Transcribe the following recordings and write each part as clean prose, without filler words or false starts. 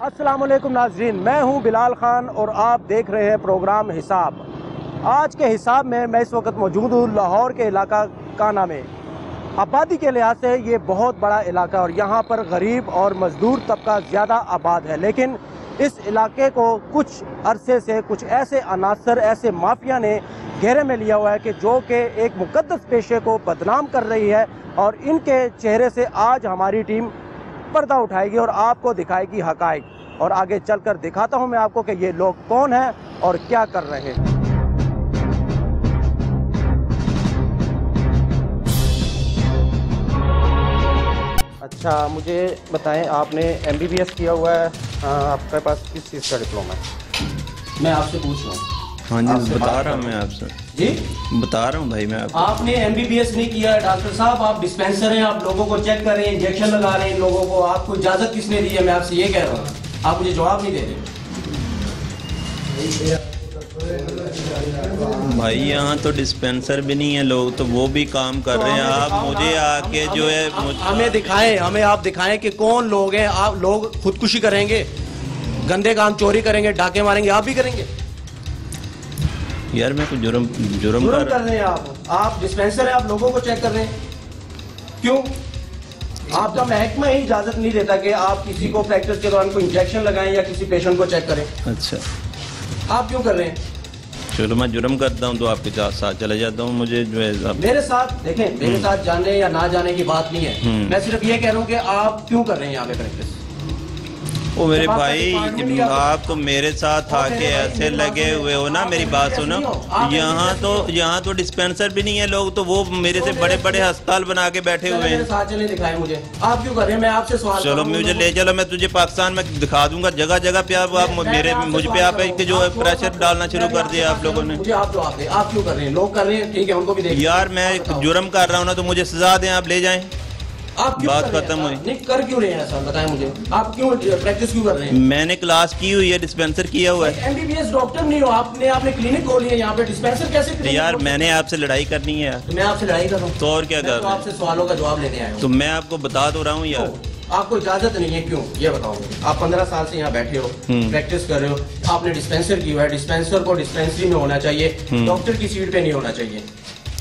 अस्सलामुअलैकुम नाज़रीन, मैं हूं बिलाल खान और आप देख रहे हैं प्रोग्राम हिसाब। आज के हिसाब में मैं इस वक्त मौजूद हूं लाहौर के इलाका काना में। आबादी के लिहाज से ये बहुत बड़ा इलाका और यहाँ पर गरीब और मज़दूर तबका ज़्यादा आबाद है, लेकिन इस इलाके को कुछ अरसे से कुछ ऐसे अनासर, ऐसे माफिया ने घेरे में लिया हुआ है कि जो कि एक मुकद्दस पेशे को बदनाम कर रही है। और इनके चेहरे से आज हमारी टीम पर्दा उठाएगी और आपको दिखाएगी हक़ाइक़। और आगे चलकर दिखाता हूं मैं आपको कि ये लोग कौन हैं और क्या कर रहे हैं। अच्छा, मुझे बताएं, आपने MBBS किया हुआ है, आपके पास किस चीज़ का डिप्लोमा है? मैं आपसे पूछ रहा हूँ। हाँ जी, बता रहा हूँ मैं आपसे जी, बता रहा हूँ भाई मैं आपको। आपने MBBS नहीं किया है डॉक्टर साहब, आप डिस्पेंसर हैं, आप लोगों को चेक कर रहे हैं, इंजेक्शन लगा रहे हैं लोगों को, आपको इजाजत किसने दी है? मैं आपसे ये कह रहा हूँ, आप मुझे जवाब नहीं दे रहे। भाई यहाँ तो डिस्पेंसर भी नहीं है, लोग तो वो भी काम कर रहे हैं। आप मुझे आके जो है हमें दिखाएं, हमें आप दिखाएं कि कौन लोग हैं। आप लोग खुदकुशी करेंगे, गंदे काम, चोरी करेंगे, डाके मारेंगे, आप भी करेंगे? यार मैं कुछ जुर्म कर रहे हैं आप डिस्पेंसर है, आप लोगों को चेक कर रहे हैं, क्यों? आपका महकमा ही इजाजत नहीं देता कि आप किसी को प्रैक्टिस के दौरान कोई इंजेक्शन लगाएं या किसी पेशेंट को चेक करें। अच्छा, आप क्यों कर रहे हैं? चलो मैं जुर्म करता हूँ तो आपके साथ चले जाता हूँ। मुझे जो है मेरे साथ देखें, मेरे साथ जाने या ना जाने की बात नहीं है, मैं सिर्फ ये कह रहा हूँ कि आप क्यों कर रहे हैं यहाँ पे प्रैक्टिस। ओ मेरे भाई, आप तो मेरे साथ आके ऐसे लगे हुए हो ना, मेरी बात सुनो। यहाँ तो डिस्पेंसर भी नहीं है, लोग तो वो मेरे से बड़े बड़े अस्पताल बना के बैठे हुए हैं। साथ चले दिखाए मुझे, आप क्यों कर रहे हैं? मैं आपसे सवाल, चलो मुझे ले चलो, मैं तुझे पाकिस्तान में दिखा दूंगा जगह जगह पे। आप मुझ पे आप जो है प्रेशर डालना शुरू कर दिया आप लोगों ने। मुझे आप जवाब दें, आप क्यों कर रहे हैं? लोग कर रहे हैं, ठीक है, उनको भी देखिए। यार मैं जुर्म कर रहा हूँ ना, तो मुझे सजा दें, आप ले जाएं। आप क्यों बात खत्म हुई। नहीं कर क्यों रहे हैं ऐसा, बताएं मुझे, आप क्यों प्रैक्टिस क्यों कर रहे हैं? मैंने क्लास की हुई है, डिस्पेंसर किया हुआ है। MBBS डॉक्टर नहीं हो आपने क्लिनिक खोली है यहाँ पे, डिस्पेंसर कैसे? यार मैंने आपसे लड़ाई करनी है यार। तो मैं आपसे लड़ाई कर रहा हूँ तो और क्या कर रहा हूँ? आपसे सवालों का जवाब लेने आया हूँ। तो मैं आपको बता तो रहा हूँ यार। आपको इजाजत नहीं है, क्यों ये बताओ। आप 15 साल से यहाँ बैठे हो, प्रैक्टिस कर रहे हो, आपने डिस्पेंसर की हुआ है, डिस्पेंसर को डिस्पेंसरी में होना चाहिए, डॉक्टर की सीट पे नहीं होना चाहिए।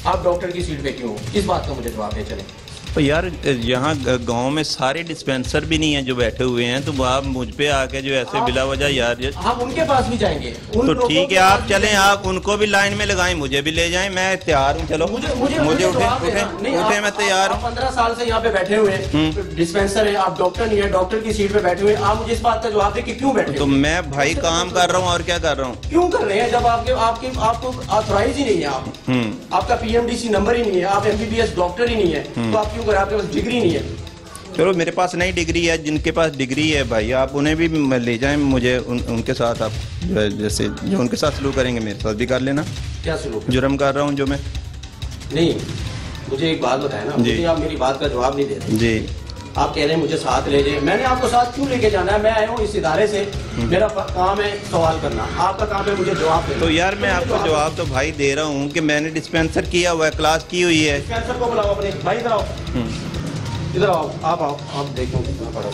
आप डॉक्टर की सीट पे क्यों हो? इस बात का मुझे जवाब दे चले। तो यार यहाँ गांव में सारे डिस्पेंसर भी नहीं है जो बैठे हुए हैं, तो आप मुझ पे आके जो ऐसे बिला वजह यार। हम उनके पास भी जाएंगे, तो ठीक है, आप चलें, आप उनको भी लाइन में लगाएं, मुझे भी ले जाएं, मैं तैयार हूँ। चलो मुझे उठे, मैं तैयार हूँ। 15 साल से यहाँ पे बैठे हुए हैं, डिस्पेंसर है, आप डॉक्टर नहीं है, डॉक्टर की सीट पे बैठे हुए हैं, आप मुझे इस बात का जवाब दें कि क्यों बैठे? तो मैं भाई काम कर रहा हूँ, और क्या कर रहा हूँ? क्यों कर रहे हैं जब आपको ऑथराइज ही नहीं है, आपका PMDC नंबर ही नहीं है, आप MBBS डॉक्टर ही नहीं है, तो आप क्यों कर? आपके पास डिग्री नहीं है। चलो मेरे पास नई डिग्री है, जिनके पास डिग्री है भाई आप उन्हें भी ले जाएं, मुझे उनके साथ आप जैसे जो उनके साथ सलूक करेंगे मेरे साथ भी कर लेना। क्या सलूक? जुर्म कर रहा हूँ जो मैं। नहीं, मुझे एक बात बताए ना, मुझे आप मेरी बात का जवाब नहीं दे रहे जी। आप कह रहे हैं मुझे साथ ले जाए, मैंने आपको साथ क्यों लेके जाना है? मैं आया हूँ इस इदारे से, मेरा काम है सवाल करना, आपका काम है मुझे जवाब देना। तो यार मैं आपको जवाब तो भाई दे रहा हूँ कि मैंने डिस्पेंसर किया हुआ है, क्लास की हुई है। डिस्पेंसर को बुलाओ अपने भाई, इधर आओ, इधर आओ, आप आओ, आप देखो कितना पड़ा।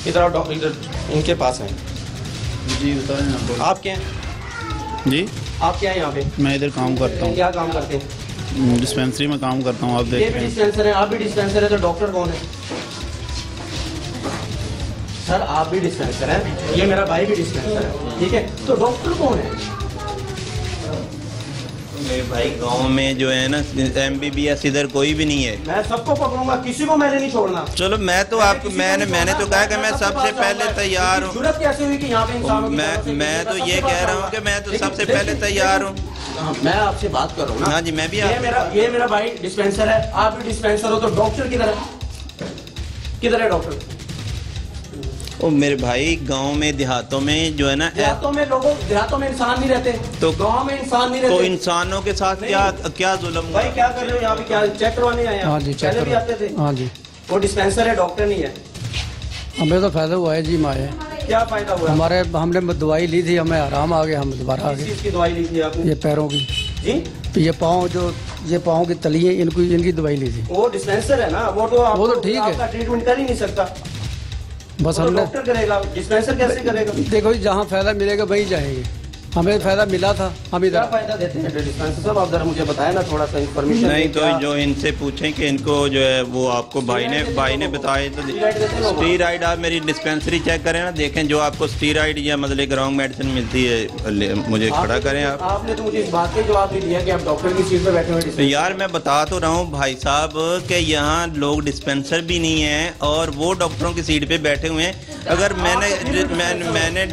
इधर आओ डॉक्टर, इधर इनके पास हैं जी। बताएं आप क्या हैं जी? आप क्या है यहाँ पे? मैं इधर काम करता हूँ। क्या काम करते हैं? डिस्पेंसरी में काम करता हूँ। आप देख रहे हैं डिस्पेंसर है, आप भी डिस्पेंसर है, तो डॉक्टर कौन है? सर आप भी डिस्पेंसर है, ये मेरा भाई भी डिस्पेंसर है, ठीक है, तो डॉक्टर कौन है? मेरे भाई गांव में जो है ना MBBS इधर कोई भी नहीं है। मैं सबको पकड़ूंगा, किसी को मैंने नहीं छोड़ना। चलो मैं तो आपको मैंने तो कहा कि मैं सबसे पहले तैयार हूँ। जरूरत कैसे हुई कि यहाँ पे इंसानों की मैं तो ये कह रहा हूँ कि मैं तो सबसे पहले तैयार हूँ। मैं आपसे बात कर रहा हूँ ना। हाँ जी, मैं भी। ये मेरा भाई डिस्पेंसर है, आप भी डिस्पेंसर हो, तो डॉक्टर किधर है डॉक्टर? ओ मेरे भाई गांव में देहातों में जो है ना, देहातों में इंसान नहीं रहते, तो गांव में इंसान नहीं रहते, तो इंसानों के साथ क्या जुल्म? भाई क्या कर रहे हो यहाँ पे? क्या चेक करवाने आए? हाँ जी, पहले भी आते थे। हाँ जी, वो डिस्पेंसर है, डॉक्टर नहीं है। हमें तो फायदा हुआ है जी। माए क्या फायदा हुआ? हमने दवाई ली थी, हमें आराम आ गया, हम दोबारा आ गए। किस चीज़ की दवाई ली थी आपने? ये पैरों की जी, ये पाँव जो ये पाँव की तली है, इनकी दवाई ली थी। वो डिस्पेंसर है ना, वो तो ठीक है, आपका ट्रीटमेंट कर ही नहीं सकता, बस तो हमने डॉक्टर करेगा, डिस्पेंसर कैसे करेगा? देखो जहाँ फायदा मिलेगा वहीं जाएंगे। हमें फायदा मिला था, हम क्या इधर। फायदा देते हैं डिस्पेंसर साहब? आप जरा मुझे बताया ना थोड़ा सा इन्फॉर्मेशन। नहीं तो जो इनसे पूछें कि इनको जो है वो आपको भाई ने बताए तो स्टीरॉइड। आप मेरी डिस्पेंसरी चेक करें ना, देखें जो आपको स्टीरॉइड या मतलब रॉन्ग मेडिसिन मिलती है मुझे खड़ा करें आप। आपने तो मुझे इस बात का जवाब नहीं दिया कि आप डॉक्टर की सीट पे बैठे हुए। तो यार मैं बता तो रहा हूँ भाई साहब कि यहाँ लोग डिस्पेंसर भी नहीं है और वो डॉक्टरों की सीट पे बैठे हुए हैं। अगर मैंने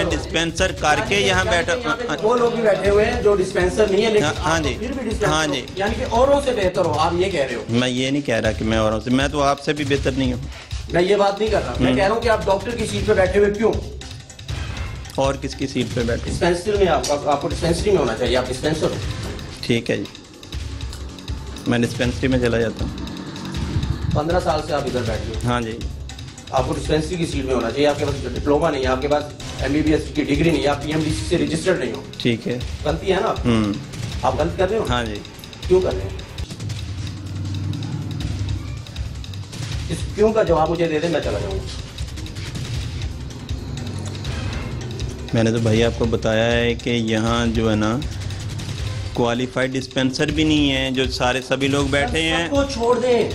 डिस्पेंसर करके यहाँ बैठा, वो लोग भी बैठे हुए हैं जो डिस्पेंसर नहीं है, लेकिन हाँ जी, फिर भी डिस्पेंसर हाँ जी, यानी कि औरों से बेहतर हो, आप ये कह रहे हो? मैं ये नहीं कह रहा कि मैं औरों से, मैं तो आपसे भी बेहतर नहीं हूँ। मैं ये बात नहीं कर रहा, मैं कह रहा हूँ कि आप डॉक्टर की सीट पे बैठे हुए क्यों? और किसकी सीट पे बैठे? डिस्पेंसरी में आपको डिस्पेंसरी में होना चाहिए, आप डिस्पेंसर हो। ठीक है जी, मैं डिस्पेंसरी में चला जाता हूँ। 15 साल से आप इधर बैठे हो। हाँ जी, आपको डिस्पेंसरी की सीट में होना चाहिए। आपके पास डिप्लोमा नहीं है, आपके पास MBBS की डिग्री नहीं है, आप PMDC से रजिस्टर्ड नहीं हो। ठीक है, गलती है ना? आप गलत कर रहे हो। हाँ जी। क्यों कर रहे हो? इस क्यों का जवाब मुझे दे दे, मैं चला जाऊंगा। मैंने तो भाई आपको बताया है कि यहाँ जो है ना क्वालिफाइड डिस्पेंसर भी नहीं है, जो सारे सभी लोग बैठे हैं। सबको छोड़ दें,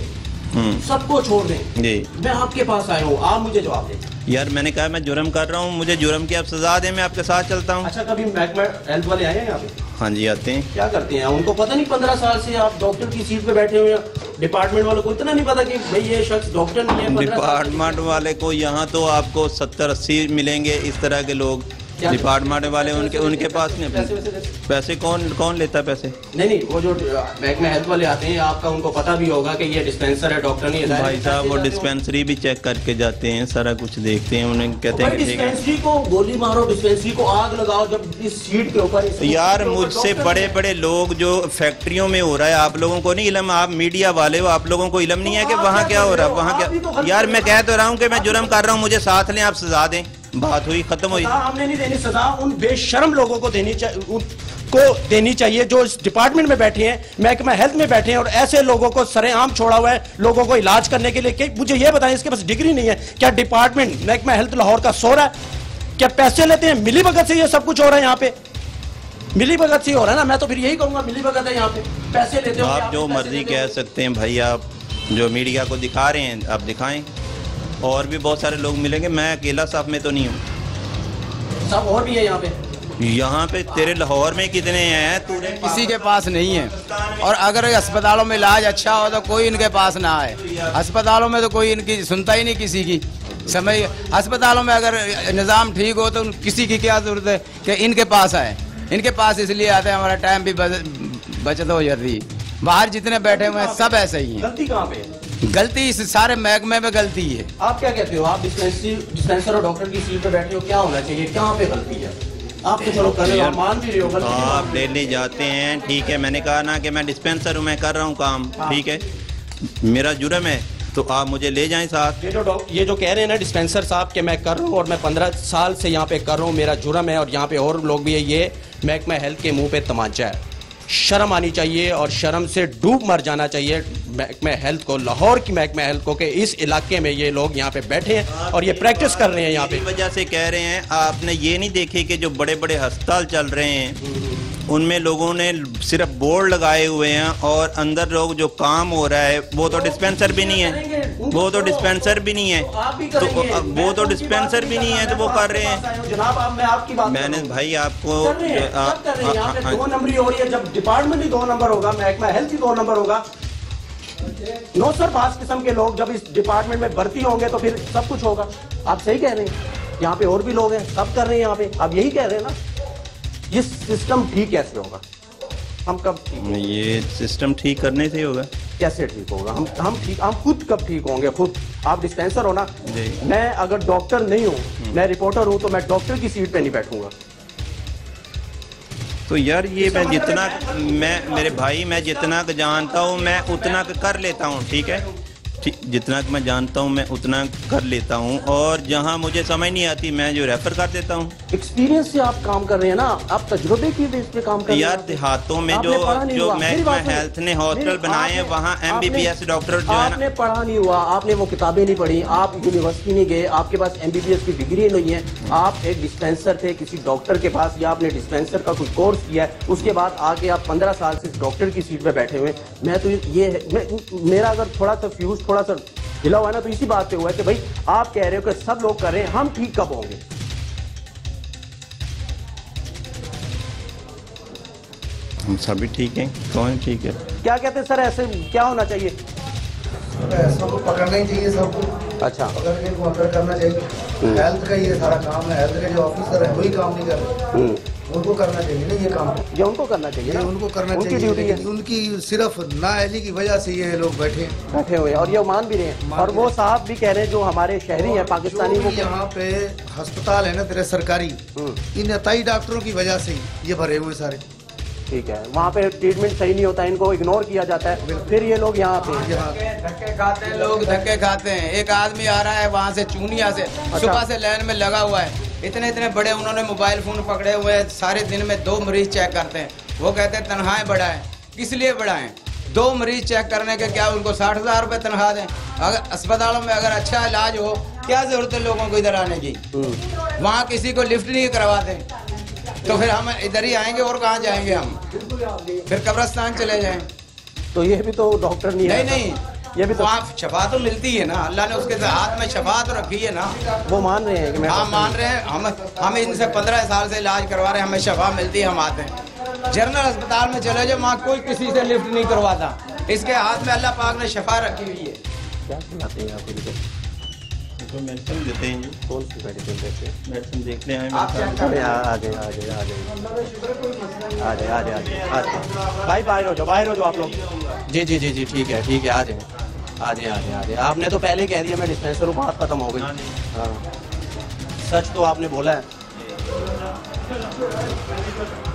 सबको छोड़ दें जी। मैं आपके पास आया हूँ, आप मुझे जवाब दें। यार मैंने कहा मैं जुर्म कर रहा हूँ, मुझे जुर्म की आप सजा दें, मैं आपके साथ चलता हूँ। अच्छा, कभी महकमा हेल्थ वाले आए हैं यहाँ पे? हाँ जी, आते हैं। क्या करते हैं? उनको पता नहीं 15 साल से आप डॉक्टर की सीट पे बैठे हुए हैं, डिपार्टमेंट वालों को इतना नहीं पता कि भाई ये शख्स डॉक्टर नहीं है। डिपार्टमेंट वाले को यहाँ तो आपको 70-80 मिलेंगे इस तरह के लोग। डिपार्टमेंट वाले उनके पास नहीं पैसे कौन लेता पैसे? नहीं, वो जो महकमा हेल्थ वाले आते हैं, आपका उनको पता भी होगा कि ये डिस्पेंसर है, डॉक्टर नहीं है। भाई साहब वो डिस्पेंसरी भी चेक करके जाते हैं, सारा कुछ देखते हैं, उन्हें कहते हैं डिस्पेंसरी को गोली मारो, डिस्पेंसरी को आग लगाओ जब इस सीट के ऊपर। यार मुझसे बड़े लोग जो फैक्ट्रियों में हो रहा है, आप लोगों को नहीं इल्म, आप मीडिया वाले हो, आप लोगों को इल्म नहीं है कि वहाँ क्या हो रहा है, वहाँ क्या। यार मैं कह तो रहा हूँ कि मैं जुर्म कर रहा हूँ, मुझे साथ लें, आप सजा दें, बात हुई, खत्म हुई। हमने नहीं देनी सजा, उन बेशर्म लोगों को देनी चाहिए जो इस डिपार्टमेंट में बैठे हैं, महकमा हेल्थ में बैठे हैं, और ऐसे लोगों को सरेआम छोड़ा हुआ है लोगों को इलाज करने के लिए। कि मुझे ये बताएं, इसके पास डिग्री नहीं है, क्या डिपार्टमेंट महकमा हेल्थ लाहौर का सो रहा है? क्या पैसे लेते हैं? मिली भगत से ये सब कुछ हो रहा है यहाँ पे, मिली भगत से हो रहा है ना। मैं तो फिर यही कहूंगा, मिली भगत है यहाँ पे, पैसे लेते हो। आप जो मर्जी कह सकते हैं भाई, आप जो मीडिया को दिखा रहे हैं आप दिखाएं, और भी बहुत सारे लोग मिलेंगे, मैं अकेला साफ में तो नहीं हूँ, सब और भी है यहाँ पे तेरे लाहौर में कितने हैं? किसी के पास नहीं है, और अगर अस्पतालों में इलाज अच्छा हो तो कोई इनके पास ना आए। अस्पतालों में तो कोई इनकी सुनता ही नहीं किसी की। समय अस्पतालों में अगर निज़ाम ठीक हो तो किसी की क्या ज़रूरत है कि इनके पास आए। इनके पास इसलिए आते हैं हमारा टाइम भी बचत हो जाती है। बाहर जितने बैठे हुए हैं सब ऐसे ही हैं। गलती कहाँ पे है? गलती इस सारे महकमे में गलती है। आप क्या कहते हो? आप डिस्पेंसर और डॉक्टर की सीट पे बैठे हो, क्या होना चाहिए? कहाँ पे गलती है? आप तो चलो कर रहे हो, मान भी रहे हो। आप डेली जाते हैं, ठीक है, मैंने कहा ना कि मैं डिस्पेंसर हूँ, मैं कर रहा हूँ काम, ठीक है, मेरा जुर्म है तो आप मुझे ले जाएं साथ। ये जो कह रहे हैं ना डिस्पेंसर साहब कि मैं कर रहा हूँ और मैं 15 साल से यहाँ पे कर रहा हूँ, मेरा जुर्म है, और यहाँ पे और लोग भी है, ये महकमा हेल्थ के मुंह पे तमाचा है। शर्म आनी चाहिए और शर्म से डूब मर जाना चाहिए महकमा हेल्थ को, लाहौर की महकमा हेल्थ को, कि इस इलाके में ये लोग यहाँ पे बैठे हैं और ये प्रैक्टिस कर रहे हैं यहाँ पे। वजह से कह रहे हैं, आपने ये नहीं देखे कि जो बड़े बड़े अस्पताल चल रहे हैं उनमें लोगों ने सिर्फ बोर्ड लगाए हुए हैं, और अंदर लोग जो काम हो रहा है वो तो डिस्पेंसर भी नहीं है, वो तो डिस्पेंसर भी नहीं है, तो वो तो डिस्पेंसर भी नहीं है तो वो कर रहे हैं। जनाब मैं आपकी बात मैंने भाई आपको 2 नंबरी हो रही है। जब डिपार्टमेंट ही 2 नंबर होगा, महकमा हेल्थ ही 2 नंबर होगा, नौसरबाज किस्म के लोग जब इस डिपार्टमेंट में भर्ती होंगे तो फिर सब कुछ होगा। आप सही कह रहे हैं, यहाँ पे और भी लोग हैं, सब कर रहे हैं यहाँ पे, आप यही कह रहे हैं ना। ये सिस्टम ठीक कैसे होगा? हम कब ये सिस्टम ठीक करने से होगा? कैसे ठीक होगा? हम खुद कब ठीक होंगे? खुद आप डिस्पेंसर हो ना, मैं अगर डॉक्टर नहीं हूँ, मैं रिपोर्टर हूँ, तो मैं डॉक्टर की सीट पे नहीं बैठूंगा। तो यार ये मैं जितना मैं मेरे भाई मैं जितना जानता हूँ मैं उतना कर लेता हूँ, ठीक है, जितना मैं जानता हूँ मैं उतना कर लेता हूँ, और जहाँ मुझे समझ नहीं आती मैं जो रेफर कर देता हूँ। एक्सपीरियंस से आप काम कर रहे हैं ना, आप तजुर्बे की बेस पे काम कर रहे हैं यार। देहातों में जो महकमा हेल्थ ने हॉस्पिटल बनाए हैं वहाँ MBBS डॉक्टर जो है ना। आपने पढ़ा नहीं हुआ, आपने वो किताबें नहीं पढ़ी, आप यूनिवर्सिटी नहीं गए, आपके पास MBBS की डिग्री नहीं है, आप एक डिस्पेंसर थे किसी डॉक्टर के पास, या आपने डिस्पेंसर का कुछ कोर्स किया है, उसके बाद आके आप 15 साल से डॉक्टर की सीट पे बैठे हुए। मैं तो मेरा अगर थोड़ा सा फ्यूज थोड़ा सा हिला हुआ है ना, तो इसी बात पे हुआ है कि भाई आप कह रहे हो कि सब लोग कर रहे हैं, हम ठीक कब होंगे? हम सभी ठीक हैं, कौन ठीक है? क्या कहते हैं सर, ऐसे क्या होना चाहिए? सबको पकड़ना ही चाहिए, सबको अच्छा पकड़ के इनको अंदर करना चाहिए। हेल्थ का ये सारा काम है, हेल्थ के जो ऑफिसर है वही काम नहीं कर रहे, उनको करना चाहिए ना ये काम। ये उनको करना चाहिए ना, उनको करना उनकी चाहिए, ड्यूटी है। लेकिन उनकी सिर्फ नाअहली की वजह से ये लोग बैठे हुए और ये मान भी रहे हैं। और वो साहब भी कह रहे हैं जो हमारे शहरी हैं पाकिस्तानी, वो यहाँ पे अस्पताल है ना तेरे सरकारी, इन अताई डॉक्टरों की वजह से ये भरे हुए सारे। ठीक है, वहाँ पे ट्रीटमेंट सही नहीं होता, इनको इग्नोर किया जाता है, फिर ये लोग यहाँ पे धक्के खाते हैं, लोग धक्के खाते हैं। एक आदमी आ रहा है वहाँ से चूनिया से, सुबह से लाइन में लगा हुआ है, इतने बड़े उन्होंने मोबाइल फोन पकड़े हुए हैं, सारे दिन में 2 मरीज चेक करते हैं। वो कहते हैं तनख्वाहें बढ़ाएं, किस लिए बढ़ाएं? 2 मरीज चेक करने के क्या उनको 60,000 रुपये तनख्वाह दें? अगर अस्पतालों में अगर अच्छा इलाज हो, क्या जरूरत है लोगों को इधर आने की? वहाँ किसी को लिफ्ट नहीं करवाते, तो फिर हम इधर ही आएंगे और कहाँ जाएंगे हम? फिर कब्रिस्तान चले जाएं। तो ये भी तो डॉक्टर नहीं है। नहीं, ये भी तो वहाँ शफा तो मिलती है ना, अल्लाह ने उसके हाथ में शफा तो रखी है ना। वो मान रहे हैं कि मैं मान रहे हैं, हम इनसे 15 साल से इलाज करवा रहे हैं, हमें शफा मिलती है, हम आते हैं। जनरल अस्पताल में चले जाओ, वहाँ कोई किसी से लिफ्ट नहीं करवाता, इसके हाथ में अल्लाह पाक ने शफा रखी हुई है। क्या खिलाते हैं आप इनको? तो मेडिसिन देते हैं जी। कौन सी मेडिसिन देते हैं? मेडिसिन देखते हैं आ जाए भाई, बाहर हो जाओ आप लोग। जी ठीक है, आ जाए। आपने तो पहले कह दिया मैं डिस्पेंसर हूँ, बात खत्म हो गई। हाँ, सच तो आपने बोला है।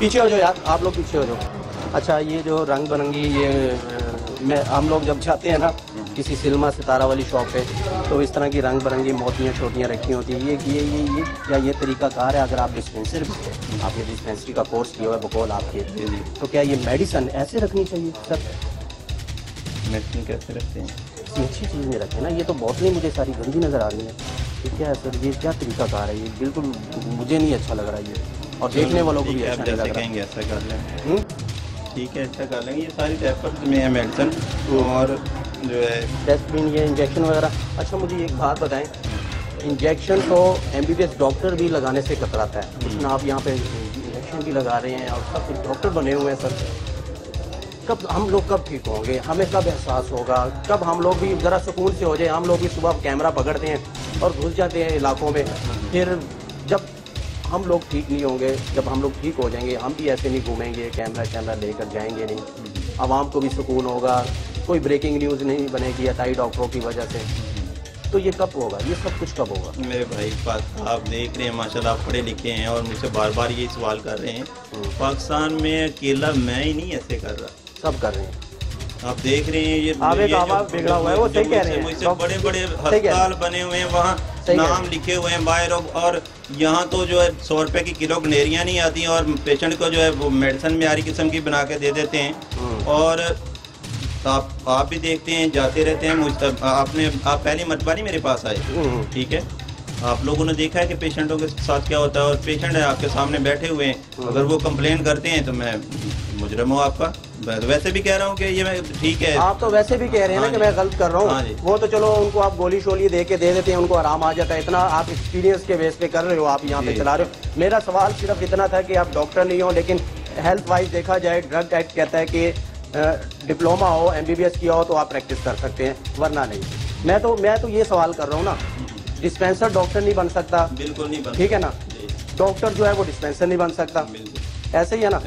पीछे हो जाओ यार, आप लोग पीछे हो जाओ। अच्छा, ये जो रंग बिरंगी हम लोग जब जाते हैं ना किसी सिनेमा सितारा वाली शॉप पे, तो इस तरह की रंग बिरंगी मोतियाँ छोटियाँ रखी होती हैं। ये तरीकाकार है? अगर आप डिस्पेंसर भी, आप ये डिस्पेंसरी का कोर्स किया हुआ है बकौल आपके, तो क्या ये मेडिसिन ऐसे रखनी चाहिए सर? मेडिसिन कैसे रखते हैं? अच्छी चीज़ नहीं रखे ना, ये तो बोतलें मुझे सारी गंदी नज़र आ रही हैं। ये क्या है सर, ये क्या तरीकाकार है? ये बिल्कुल मुझे नहीं अच्छा लग रहा है ये, और देखने वालों को भी अच्छा नहीं लग रहा है। ऐसा कर लें, ठीक है, ऐसा कर लेंगे। ये सारी रेफर में है मेडिसिन, और जो है टेस्टबिन, ये इंजेक्शन वगैरह। अच्छा, मुझे एक बात बताएं, इंजेक्शन तो MBBS डॉक्टर भी लगाने से कतराता है, लेकिन आप यहाँ पे इंजेक्शन भी लगा रहे हैं और सब कुछ डॉक्टर बने हुए हैं सर। कब हम लोग कब ठीक होंगे? हमें कब एहसास होगा? कब हम लोग भी ज़रा सुकून से हो जाए? हम लोग भी सुबह कैमरा पकड़ते हैं और घुस जाते हैं इलाकों में, फिर जब हम लोग ठीक नहीं होंगे, जब हम लोग ठीक हो जाएंगे, हम भी ऐसे नहीं घूमेंगे, कैमरा लेकर जाएंगे नहीं, आवाम को भी सुकून होगा, कोई ब्रेकिंग न्यूज़ नहीं बनेगी अताई डॉक्टरों की वजह से। तो ये कब होगा? ये सब कुछ कब होगा? मेरे भाई, आप देख रहे हैं माशाल्लाह, आप पढ़े लिखे हैं और मुझसे बार बार ये सवाल कर रहे हैं। पाकिस्तान में अकेला मैं ही नहीं ऐसे कर रहा, सब कर रहे हैं। आप देख रहे हैं, ये बिगड़ा हुआ है, वो सही कह रहे हैं। मुझसे बड़े अस्पताल बने हुए हैं, वहाँ नाम लिखे हुए हैं बाहर, और यहाँ तो जो है 100 रुपए की किलो गनेरियाँ नहीं आती, और पेशेंट को जो है वो मेडिसिन म्यारी किस्म की बना के दे देते हैं। और आप भी देखते हैं, जाते रहते हैं, आप पहली मरतबा नहीं मेरे पास आए, ठीक है? आप लोगों ने देखा है कि पेशेंटों के साथ क्या होता है, और पेशेंट है आपके सामने बैठे हुए हैं, अगर वो कंप्लेन करते हैं तो मैं मुजरिम हूँ आपका। मैं तो वैसे भी कह रहा हूँ कि ये मैं ठीक है, आप तो वैसे भी कह रहे हैं ना कि मैं गलत कर रहा हूँ। वो तो चलो उनको आप गोली शोली दे देते हैं, उनको आराम आ जाता है। इतना आप एक्सपीरियंस के बेस पे कर रहे हो, आप यहाँ पे चला रहे हो। मेरा सवाल सिर्फ इतना था कि आप डॉक्टर नहीं हो, लेकिन हेल्थ वाइज देखा जाए ड्रग एक्ट कहता है कि डिप्लोमा हो, MBBS किया हो तो आप प्रैक्टिस कर सकते हैं, वरना नहीं। मैं तो ये सवाल कर रहा हूँ ना, डिस्पेंसर डॉक्टर नहीं बन सकता, बिल्कुल नहीं बन, ठीक है ना? डॉक्टर जो है वो डिस्पेंसर नहीं बन सकता, ऐसे ही है ना?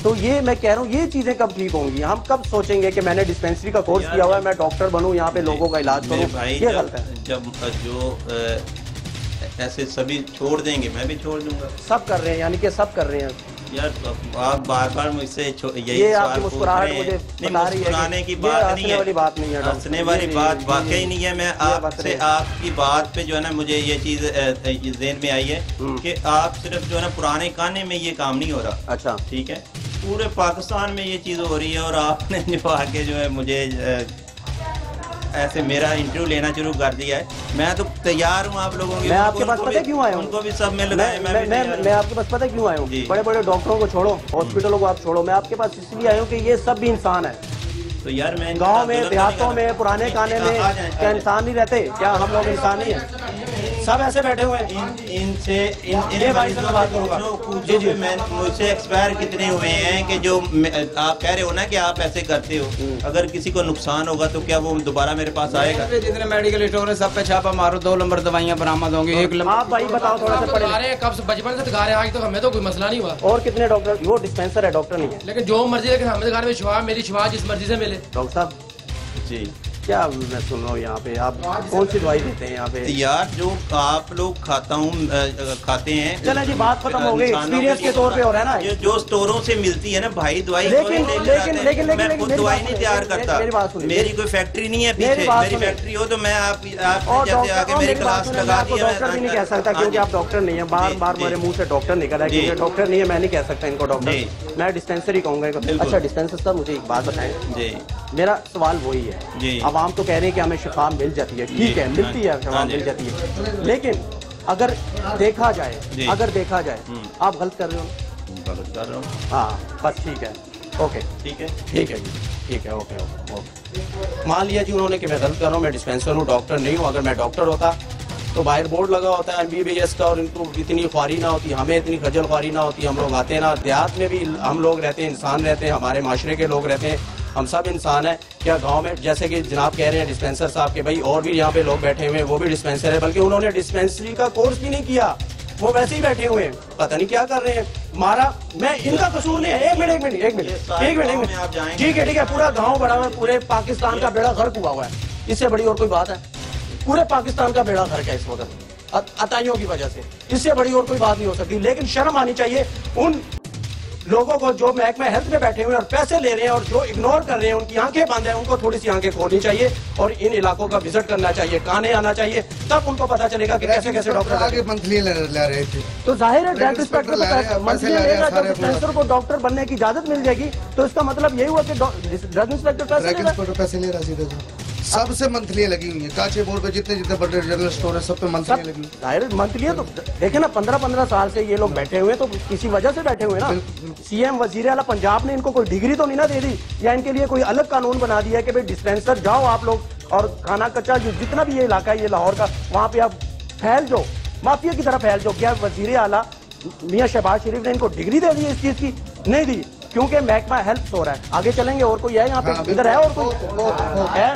तो ये मैं कह रहा हूँ, ये चीजें कब ठीक होंगी? हम कब सोचेंगे कि मैंने डिस्पेंसरी का कोर्स किया हुआ है, मैं डॉक्टर बनूं, यहाँ पे लोगों का इलाज करूं? ये गलत है। जब जो ऐसे सभी छोड़ देंगे, मैं भी छोड़ दूंगा। सब कर रहे हैं, यानी कि सब कर रहे हैं। यार आप बार बार मुझसे यही ये सवाल आपकी पूछ मुस्कुराहट रहे मुझे हैं। नहीं, बता रही है मुस्कुराने कि की ये बात नहीं हंसने है, वाली बात नहीं है डॉक्टर। हंसने वाली बात वाकई नहीं है। मैं आपसे आपकी बात पे जो है ना मुझे ये चीज़ ज़हन में आई है कि आप सिर्फ जो है ना पुराने काने में ये काम नहीं हो रहा। अच्छा, ठीक है, पूरे पाकिस्तान में ये चीज़ हो रही है और आपने जो आके जो है मुझे ऐसे मेरा इंटरव्यू लेना शुरू कर दिया है। मैं तो तैयार हूँ आप लोगों की। मैं आपके पास पता क्यों आया हूँ? उनको भी सब में लगाए। मैं आपके पास पता क्यों आया हूँ? बड़े बड़े डॉक्टरों को छोड़ो, हॉस्पिटलों को आप छोड़ो, मैं आपके पास इसलिए आया हूँ कि ये सब भी इंसान है। तो यार मैं गांव में, देहातों में, पुराने काने में क्या इंसान नहीं रहते? क्या हम लोग इंसान नहीं है? सब ऐसे बैठे हुए हैं। इनसे ये भाई से मैं बात करूंगा। जी जी, मैं मुझसे एक्सपायर कितने हुए हैं कि जो आप कह रहे हो ना कि आप ऐसे करते हो, अगर किसी को नुकसान होगा तो क्या वो दोबारा मेरे पास आएगा? जितने मेडिकल स्टोर है सब पे छापा मारो, 2 नंबर दवाइयाँ बरामद होंगी। आप भाई बताओ थोड़ा सा पढ़े अरे कब से बचपन से दिखा रहे हैं, आज तक हमें तो कोई मसला नहीं हुआ। और कितने डॉक्टर? वो डिस्पेंसर है, डॉक्टर नहीं है। लेकिन जो मर्जी, लेकिन हमें घर में शिफा, मेरी शिफा जिस मर्जी से मिले। डॉक्टर साहब जी, क्या मैं सुन रहा हूँ यहाँ पे आप कौन सी दवाई देते हैं यहाँ पे? यार जो आप लोग खाते हैं। चले जी, बात खत्म हो गई। एक्सपीरियंस के तौर पे हो रहा है ना, जो स्टोरों से मिलती है ना भाई दवाई। लेकिन मैं खुद दवाई नहीं तैयार करता। मेरी कोई फैक्ट्री नहीं है पीछे। मेरी फैक्ट्री हो तो मैं आप जैसे आके मेरी क्लास लगा दी। डॉक्टर भी नहीं कह सकता क्योंकि आप डॉक्टर नहीं है। बार बार मेरे मुंह से डॉक्टर निकल रहा है क्योंकि डॉक्टर नहीं है। मैं नहीं कह सकता इनको डॉक्टर, मैं डिस्पेंसरी कहूँगा। अच्छा डिस्पेंसर साहब मुझे एक बात बताएं जी, मेरा सवाल वही है जी। अब आम तो कह रहे हैं कि हमें शिफा मिल जाती है, ठीक है, मिलती है, शिफा मिल जाती है, लेकिन अगर देखा जाए आप गलत कर रहे हो। गलत कर रहा हूँ। हाँ बस ठीक है, ओके ठीक है, ठीक है, ठीक है, ओके ओके। मान लिया जी उन्होंने कि मैं गलत कर रहा हूँ, मैं डिस्पेंसर हूँ, डॉक्टर नहीं हूँ। अगर मैं डॉक्टर होता तो बाहर बोर्ड लगा होता है MBBS का और इनको इतनी ख्वारी ना होती, हमें इतनी खजल ख्वारी ना होती। हम लोग आते हैं ना, देहात में भी हम लोग रहते हैं, इंसान रहते हैं, हमारे माशरे के लोग रहते हैं, हम सब इंसान हैं। क्या गांव में जैसे कि जनाब कह रहे हैं डिस्पेंसर साहब के भाई और भी यहाँ पे लोग बैठे हुए हैं, वो भी डिस्पेंसर है, बल्कि उन्होंने डिस्पेंसरी का कोर्स भी नहीं किया, वो वैसे ही बैठे हुए हैं, पता नहीं क्या कर रहे हैं। मारा मैं इनका कसूर नहीं है। एक मिनट ठीक है, पूरा गाँव बड़ा हुआ है, पूरे पाकिस्तान का बेड़ा गर्क हुआ हुआ है, इससे बड़ी और कोई बात है? पूरे पाकिस्तान का बेड़ा गर्क है इस वक्त अताइयों की वजह से, इससे बड़ी और कोई बात नहीं हो सकती। लेकिन शर्म आनी चाहिए उन लोगों को जो महकमा हेल्थ में बैठे हुए हैं और पैसे ले रहे हैं और जो इग्नोर कर रहे हैं, उनकी आंखें बंद हैं, उनको थोड़ी सी आंखें खोलनी चाहिए और इन इलाकों का विजिट करना चाहिए, काने आना चाहिए, तब उनको पता चलेगा कि कैसे कैसे डॉक्टर आगे मंथली ले रहे थे। तो जाहिर है ड्रग इंस्पेक्टर मंथली लेगा, जब डिस्पेंसर को डॉक्टर बनने की इजाजत मिल जाएगी तो इसका मतलब यही हुआ कि ड्रग इंस्पेक्टर पैसे ले रहा सीधे। सबसे मंथली लगी हुई है, काचे बोर्ड पे जितने बड़े जनरल स्टोर है सब पे मंथली लगी हुई है। जाहिर मंथली है, तो देखे ना 15-15 साल से ये लोग बैठे हुए हैं, तो किसी वजह से बैठे हुए ना। CM वजीर आला पंजाब ने इनको कोई डिग्री तो नहीं ना दे दी, या इनके लिए कोई अलग कानून बना दिया कि भाई डिस्पेंसर जाओ आप लोग और खाना कच्चा जितना भी ये इलाका है, ये लाहौर का, वहाँ पे आप फैल जाओ, माफिया की तरह फैल जाओ। क्या वजीर आला मियां शहबाज शरीफ ने इनको डिग्री दे दी इस चीज की? नहीं दी, क्योंकि महकमा हेल्थ हो रहा है। आगे चलेंगे, और कोई है यहाँ पे? इधर है और कोई है?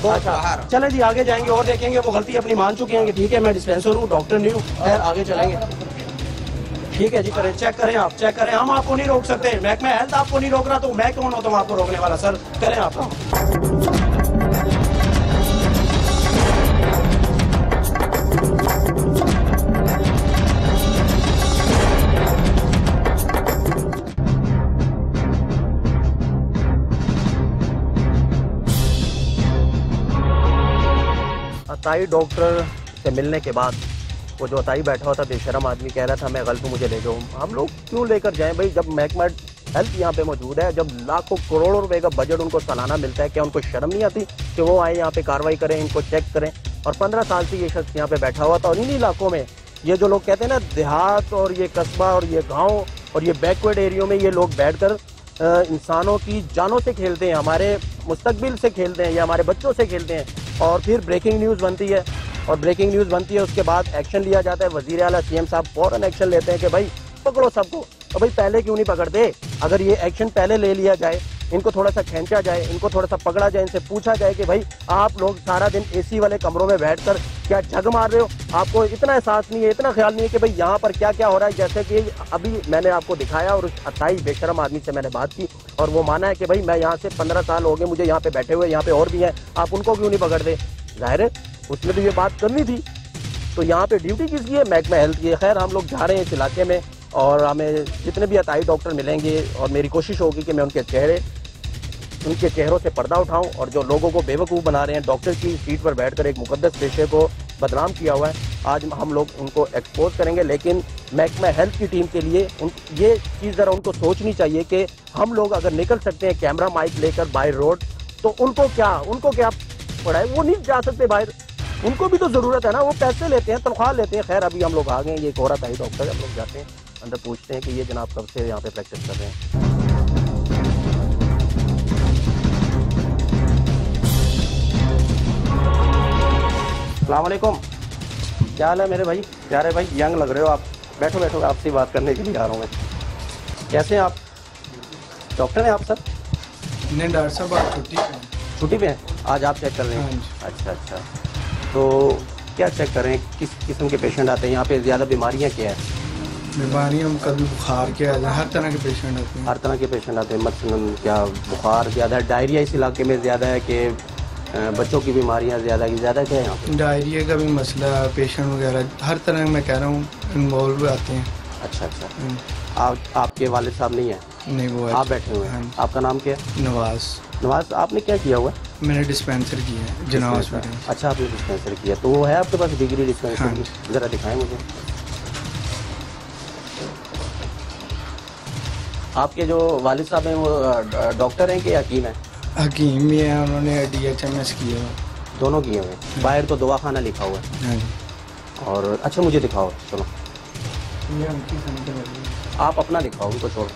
अच्छा चलें जी, आगे जाएंगे और देखेंगे। वो गलती अपनी मान चुके हैं कि ठीक है मैं डिस्पेंसर हूँ, डॉक्टर नहीं हूँ। खैर आगे चलेंगे, ठीक है जी, करें, चेक करें, आप चेक करें, हम आपको नहीं रोक सकते। महकमा हेल्थ आपको नहीं रोक रहा, तो मैं कौन होता हूँ आपको रोकने वाला? सर करें आप। अताई डॉक्टर से मिलने के बाद वो जो अताई बैठा हुआ था बेशरम आदमी कह रहा था मैं गलत हूँ, मुझे ले जाओ। हम लोग क्यों लेकर जाएं भाई, जब महकमा हेल्थ यहाँ पे मौजूद है, जब लाखों करोड़ों रुपए का बजट उनको सालाना मिलता है, क्या उनको शर्म नहीं आती कि वो आए यहाँ पे कार्रवाई करें, इनको चेक करें? और 15 साल से ये शख्स यहाँ पे बैठा हुआ था और इन्हीं इलाकों में ये जो लोग कहते हैं ना देहात और ये कस्बा और ये गाँव और ये बैकवर्ड एरियो में ये लोग बैठ कर इंसानों की जानों से खेलते हैं, हमारे मुस्तकबिल से खेलते हैं या हमारे बच्चों से खेलते हैं। और फिर ब्रेकिंग न्यूज़ बनती है, और ब्रेकिंग न्यूज़ बनती है, उसके बाद एक्शन लिया जाता है। वज़ीर आला CM साहब फ़ौरन एक्शन लेते हैं कि भाई पकड़ो सबको। तो भाई पहले क्यों नहीं पकड़ते? अगर ये एक्शन पहले ले लिया जाए, इनको थोड़ा सा खींचा जाए, इनको थोड़ा सा पकड़ा जाए, इनसे पूछा जाए कि भाई आप लोग सारा दिन AC वाले कमरों में बैठकर क्या जग मार रहे हो? आपको इतना एहसास नहीं है, इतना ख्याल नहीं है कि भाई यहाँ पर क्या क्या हो रहा है? जैसे कि अभी मैंने आपको दिखाया और उस अताई बेशरम आदमी से मैंने बात की और वो माना है कि भाई मैं यहाँ से 15 साल हो गए मुझे यहाँ पे बैठे हुए, यहाँ पे और भी हैं, आप उनको क्यों नहीं पकड़ते? जाहिर है उसने तो ये बात करनी थी, तो यहाँ पे ड्यूटी किसकी है? महकमा हेल्थ की है। खैर हम लोग जा रहे हैं इस इलाके में और हमें जितने भी अताई डॉक्टर मिलेंगे और मेरी कोशिश होगी कि मैं उनके चेहरों से पर्दा उठाऊं और जो लोगों को बेवकूफ़ बना रहे हैं, डॉक्टर की सीट पर बैठकर एक मुकद्दस पेशे को बदनाम किया हुआ है, आज हम लोग उनको एक्सपोज करेंगे। लेकिन महकमा हेल्थ की टीम के लिए ये चीज़ ज़रा उनको सोचनी चाहिए कि हम लोग अगर निकल सकते हैं कैमरा माइक लेकर बाय रोड, तो उनको क्या पड़ा है, वो नहीं जा सकते बाहर। उनको भी तो ज़रूरत है ना, वो पैसे लेते हैं, तनख्वाह लेते हैं। खैर अभी हम लोग आ गए, ये एक औरत आई डॉक्टर, हम लोग जाते हैं अंदर, पूछते हैं कि ये जनाब कब से यहाँ पे प्रैक्टिस कर रहे हैं। अस्सलाम वालेकुम, क्या हाल है मेरे भाई? प्यारे भाई, यंग लग रहे हो आप। बैठो बैठो, आपसे बात करने के लिए आ रहा हूँ मैं। कैसे हैं आप? डॉक्टर हैं आप सर? नहीं डॉक्टर साहब, आप छुट्टी पे हैं? आज आप चेक कर रहे हैं? अच्छा, तो क्या चेक कर रहे हैं? किस किस्म के पेशेंट आते हैं यहाँ पे? ज़्यादा बीमारियाँ क्या है? बीमारियाँ कभी बुखार के आते हैं, हर तरह के पेशेंट आते हैं। हर तरह के पेशेंट आते हैं, मसलन क्या बुखार ज़्यादा है, डायरिया इस इलाके में ज़्यादा है कि बच्चों की बीमारियाँ ज़्यादा क्या है यहाँ पे? डायरिया का भी मसला, पेशेंट वगैरह हर तरह मैं कह रहा हूँ इन्वॉल्व आते हैं। अच्छा। आपके वालिद साहब नहीं है? नहीं, वो आप बैठे हुए हैं। आपका नाम क्या है? नवाज। आपने क्या किया हुआ है? मैंने डिस्पेंसर किया है जना हॉस्पिटल। अच्छा, आपने डिस्पेंसर किया, तो वो है आपके पास डिग्री डिस्पेंसर की? ज़रा दिखाएं मुझे। आपके जो वालिद साहब हैं वो डॉक्टर हैं कि हकीम हैं? हकीम भी है, उन्होंने DHMS किया हुआ। दोनों किए हुए हैं। बाहर तो दवाखाना लिखा हुआ है। और अच्छा, मुझे दिखाओ, सुनो, आप अपना दिखाओ, उनको छोड़ो।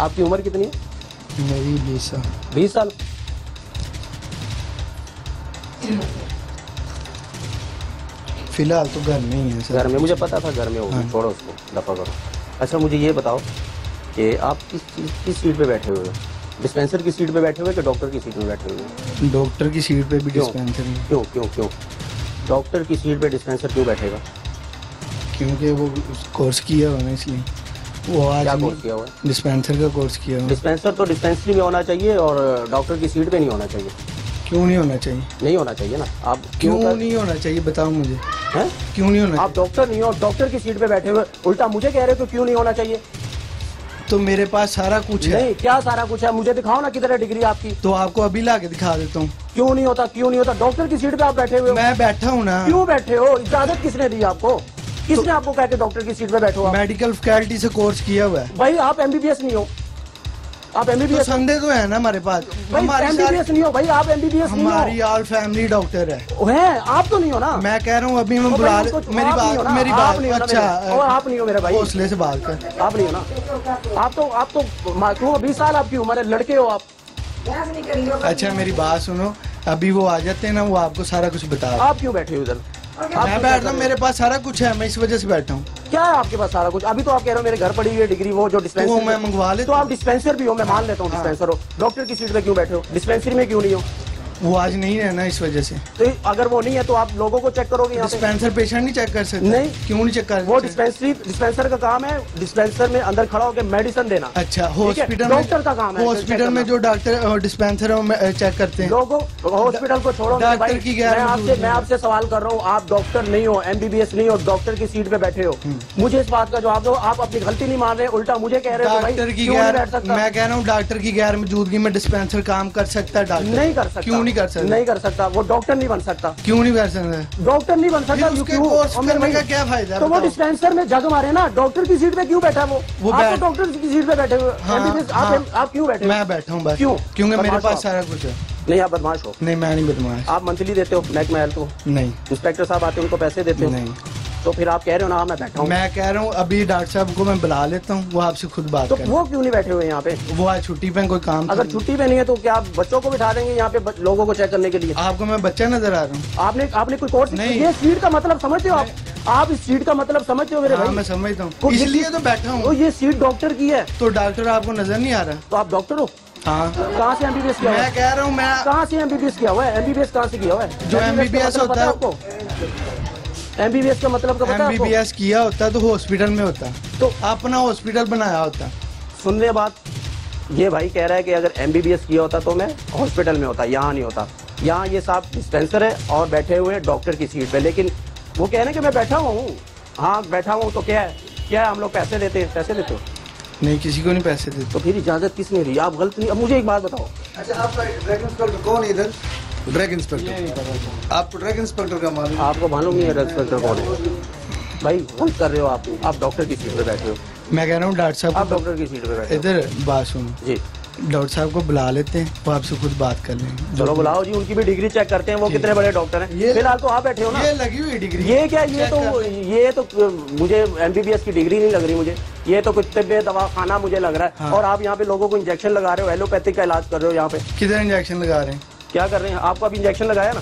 आपकी उम्र कितनी है? मेरी 20 साल। 20 साल? फिलहाल तो घर में ही है सर। घर में? मुझे पता था घर में होगी। छोड़ो उसको, दफा करो। अच्छा, मुझे ये बताओ कि आप किस सीट पे बैठे हुए हो? डिस्पेंसर की सीट पे बैठे हुए कि डॉक्टर की सीट पे बैठे हुए? डॉक्टर की सीट पे भी डिस्पेंसर है। क्यों डॉक्टर की सीट पे डिस्पेंसर क्यों बैठेगा? क्योंकि वो कोर्स किया हुआ है, इसलिए। वो आज क्या कोर्स किया हुआ है? डिस्पेंसर का कोर्स किया हुआ है। डिस्पेंसर तो डिस्पेंसरी में होना चाहिए और डॉक्टर की सीट पे नहीं होना चाहिए। क्यों नहीं होना चाहिए? नहीं होना चाहिए ना। आप क्यों नहीं होना चाहिए, बताओ मुझे। हैं? क्यों नहीं होना? आप डॉक्टर नहीं हो, डॉक्टर की सीट पे बैठे हुए, उल्टा मुझे कह रहे हो क्यों नहीं होना चाहिए? तो मेरे पास सारा कुछ है। नहीं, क्या सारा कुछ है? मुझे दिखाओ ना, किधर है डिग्री आपकी? तो आपको अभी ला के दिखा देता हूँ। क्यों नहीं होता? डॉक्टर की सीट पे आप बैठे हुए हो। मैं बैठा हूँ ना। क्यों बैठे हो? इजाजत किसने दी आपको? किसने आपको कहा कि डॉक्टर की सीट पे बैठो? मेडिकल फैकल्टी से कोर्स किया हुआ है। भाई आप MBBS नहीं हो। आप MBBS तो संदेह तो है ना हमारे पास। MBBS नहीं हो भाई, आप MBBS नहीं हो। हमारी ऑल फैमिली डॉक्टर है। आप तो नहीं हो ना। मैं कह रहा हूँ अभी मैं बुला मेरी बात। अच्छा, आप नहीं हो मेरा भाई, हौसले से बात कर। आप नहीं हो ना। आप तो क्यों? 20 साल आपकी उम्र है, लड़के हो आप। अच्छा, मेरी बात सुनो, अभी वो आ जाते हैं ना, वो आपको सारा कुछ बता। आप क्यों बैठे हो उधर? मैं बैठ रहा हूँ, मेरे पास सारा कुछ है, मैं इस वजह से बैठा हूँ। क्या है आपके पास सारा कुछ? अभी तो आप कह रहे हो मेरे घर पड़ी हुई है डिग्री, वो जो डिस्पेंसर। तो मैं मंगवा ले। तो आप डिस्पेंसर भी हो, मैं मान लेता हूँ डिस्पेंसर हो। डॉक्टर की सीट पे क्यों बैठे हो? डिस्पेंसरी में क्यों नहीं हो? वो आज नहीं है ना, इस वजह से। तो अगर वो नहीं है तो आप लोगों को चेक करोगे यहाँ पे? डिस्पेंसर पेशेंट नहीं चेक कर सकते? नहीं। क्यों नहीं चेक कर? वो डिस्पेंसर का काम है, डिस्पेंसर में अंदर खड़ा होकर मेडिसिन देना। अच्छा, हॉस्पिटल में डॉक्टर का काम है। हॉस्पिटल में जो डॉक्टर डिस्पेंसर है चेक करते हैं। लोगों हॉस्पिटल को छोड़ो, मैं आपसे सवाल कर रहा हूँ, आप डॉक्टर नहीं हो, MBBS नहीं हो, डॉक्टर की सीट पे बैठे हो, मुझे इस बात का जवाब दो। आप अपनी गलती नहीं मान रहे, उल्टा मुझे कह रहे हो डॉक्टर की मैं कह रहा हूँ डॉक्टर की गैर मौजूदगी में डिस्पेंसर काम कर सकता है? डॉक्टर नहीं कर सकता। क्यों नहीं कर सकता? नहीं कर सकता, वो डॉक्टर नहीं बन सकता। क्यों नहीं कर सकता? डॉक्टर नहीं बन सकता, उसके कोर्स करने का क्या फायदा? तो वो डिस्पेंसर में जग मारे ना, डॉक्टर की सीट पे क्यों बैठा वो? आप तो डॉक्टर की सीट पे बैठे हुए। आप क्यों बैठे? मैं बैठा हूँ बस। क्यों? क्योंकि मेरे पास सारा कुछ है। नहीं, आप बदमाश हो। नहीं, मैं नहीं बदमाश। आप मंथली देते हो महकमा हेल्थ को? नहीं। इंस्पेक्टर साहब आते हैं, उनको पैसे देते हो? नहीं। तो फिर आप कह रहे हो ना मैं बैठा हूँ? मैं कह रहा हूँ अभी डॉक्टर साहब को मैं बुला लेता हूँ, वो आपसे खुद बात करें। तो वो क्यों नहीं बैठे हुए यहाँ पे? वो आज छुट्टी पे कोई काम। अगर छुट्टी पे नहीं है तो क्या आप बच्चों को बिठा देंगे यहाँ पे लोगों को चेक करने के लिए? आपको मैं बच्चा नजर आ रहा हूँ? आपने कोई कोर्स नहीं। ये सीट का मतलब समझते हो आप इस सीट का मतलब समझते हो मेरे भाई? मैं समझता हूँ, इसलिए तो बैठा हूँ। तो ये सीट डॉक्टर की है। तो डॉक्टर आपको नजर नहीं आ रहा? तो आप डॉक्टर हो? हाँ। कहाँ से MBBS किया हुआ है? मैं कह रहा हूँ मैं कहाँ से MBBS किया हुआ है? MBBS कहाँ से किया हुआ है? जो MBBS होता है आपको? MBBS का मतलब का पता है आपको? MBBS किया होता तो हॉस्पिटल में होता, तो अपना हॉस्पिटल बनाया होता। सुन रहे बात, ये भाई कह रहा है कि अगर MBBS किया होता तो मैं हॉस्पिटल में होता, यहाँ नहीं होता। यहाँ ये साहब डिस्पेंसर है और बैठे हुए हैं डॉक्टर की सीट पे, लेकिन वो कह रहे हैं कि मैं बैठा हुआ हूँ। हाँ बैठा हूँ तो क्या है हम लोग पैसे देते हैं, पैसे देते हो? नहीं, किसी को नहीं पैसे देते। तो फिर इजाज़त किसने दी? आप गलत नहीं। अब मुझे एक बात बताओ। अच्छा, आपका ड्रग इंस्पेक्टर कौन है इधर? ड्रग इंस्पेक्टर, आपको ड्रग इंस्पेक्टर का मालूम? आपको मालूम नहीं है ड्रग इंस्पेक्टर कौन है? भाई गलत कर रहे हो आप डॉक्टर की सीट पे बैठे हो। मैं कह रहा हूँ डॉक्टर साहब, आप डॉक्टर की सीट पे बैठे हो। इधर बात सुनो जी, डॉक्टर साहब को बुला लेते हैं, वो आपसे खुद बात कर लेंगे। चलो बुलाओ जी, उनकी भी डिग्री चेक करते हैं, वो कितने बड़े डॉक्टर हैं। फिलहाल तो आप बैठे हो ना। ये लगी हुई डिग्री, ये क्या, ये तो मुझे MBBS की डिग्री नहीं लग रही मुझे। ये तो कुछ तबियत दवा खाना मुझे लग रहा है। हाँ। और आप यहाँ पे लोगों को इंजेक्शन लगा रहे हो, एलोपैथिक का इलाज कर रहे हो यहाँ पे। किधर इंजेक्शन लगा रहे हैं? क्या कर रहे हैं? आपको अभी इंजेक्शन लगाया ना?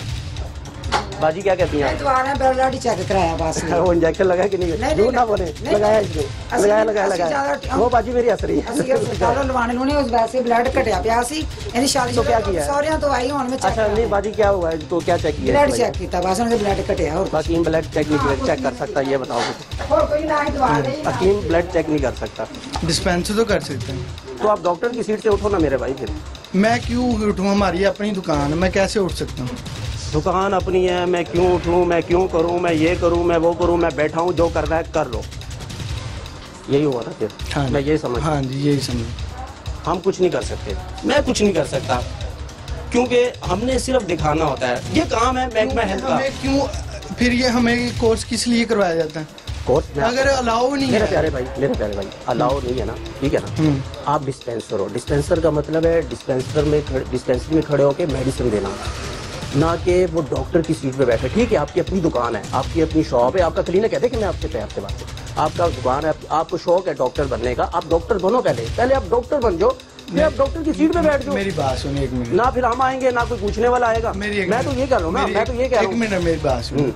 बाजी क्या कहती हैं? चेक कराया बस। वो इंजेक्शन लगाया कि नहीं? झूठ ना बोले, लगाया इसने, लगाया। वो बाजी मेरी हंस रही है। ब्लड कटिया पिया सी, तो क्या किया? सारियां तो आई हुन में चेक। अच्छा नहीं बाजी, क्या हुआ है तो क्या चेक किया? ब्लड चेक किया बस, उनके ब्लड कटिया। और बाकी ब्लड चेक नहीं चेक कर सकता, ये बताओ। और कोई ना ही दवा दे। हकीम ब्लड चेक नहीं कर सकता। डिस्पेंसर तो कर सकते हैं। तो आप डॉक्टर की सीट से उठो ना मेरे भाई। फिर मैं क्यों उठूँ? हमारी अपनी दुकान है, मैं कैसे उठ सकता हूँ? दुकान अपनी है, मैं क्यों उठूं, मैं क्यों करूं, मैं ये करूं, मैं वो करूं, मैं बैठा हूं, जो करना है कर लो। यही हुआ था फिर। हाँ, मैं ये समझ। हाँ जी, यही समझ। हम कुछ नहीं कर सकते, मैं कुछ नहीं कर सकता, क्योंकि हमने सिर्फ दिखाना होता है। ये काम है महकमा हेल्थ का। हमें क्यों फिर ये हमें कोर्स किस लिए करवाया जाता है? कोर्स अगर अलाउ नहीं है। मेरे प्यारे भाई अलाउ नहीं है ना, ठीक है ना? आप डिस्पेंसर हो। डिस्पेंसर का मतलब है डिस्पेंसरी में खड़े होकर मेडिसिन देना, ना कि वो डॉक्टर की सीट पे बैठे। ठीक है, आपकी अपनी दुकान है, आपकी अपनी शॉप है, आपका क्लिनिक है। देखिए मैं आपसे प्यार से बात करूं, आपका दुकान है, आपको शौक है डॉक्टर बनने का, आप डॉक्टर बनो। पहले आप डॉक्टर बन जाओ, फिर आप डॉक्टर की सीट पे बैठ जाओ। मेरी बात सुनिए एक मिनट। ना फिर हम आएंगे ना कोई पूछने वाला आएगा। मैं तो ये कह रहा हूँ ना, मैं तो ये कह रहा हूँ। एक मिनट मेरी बात सुनिए।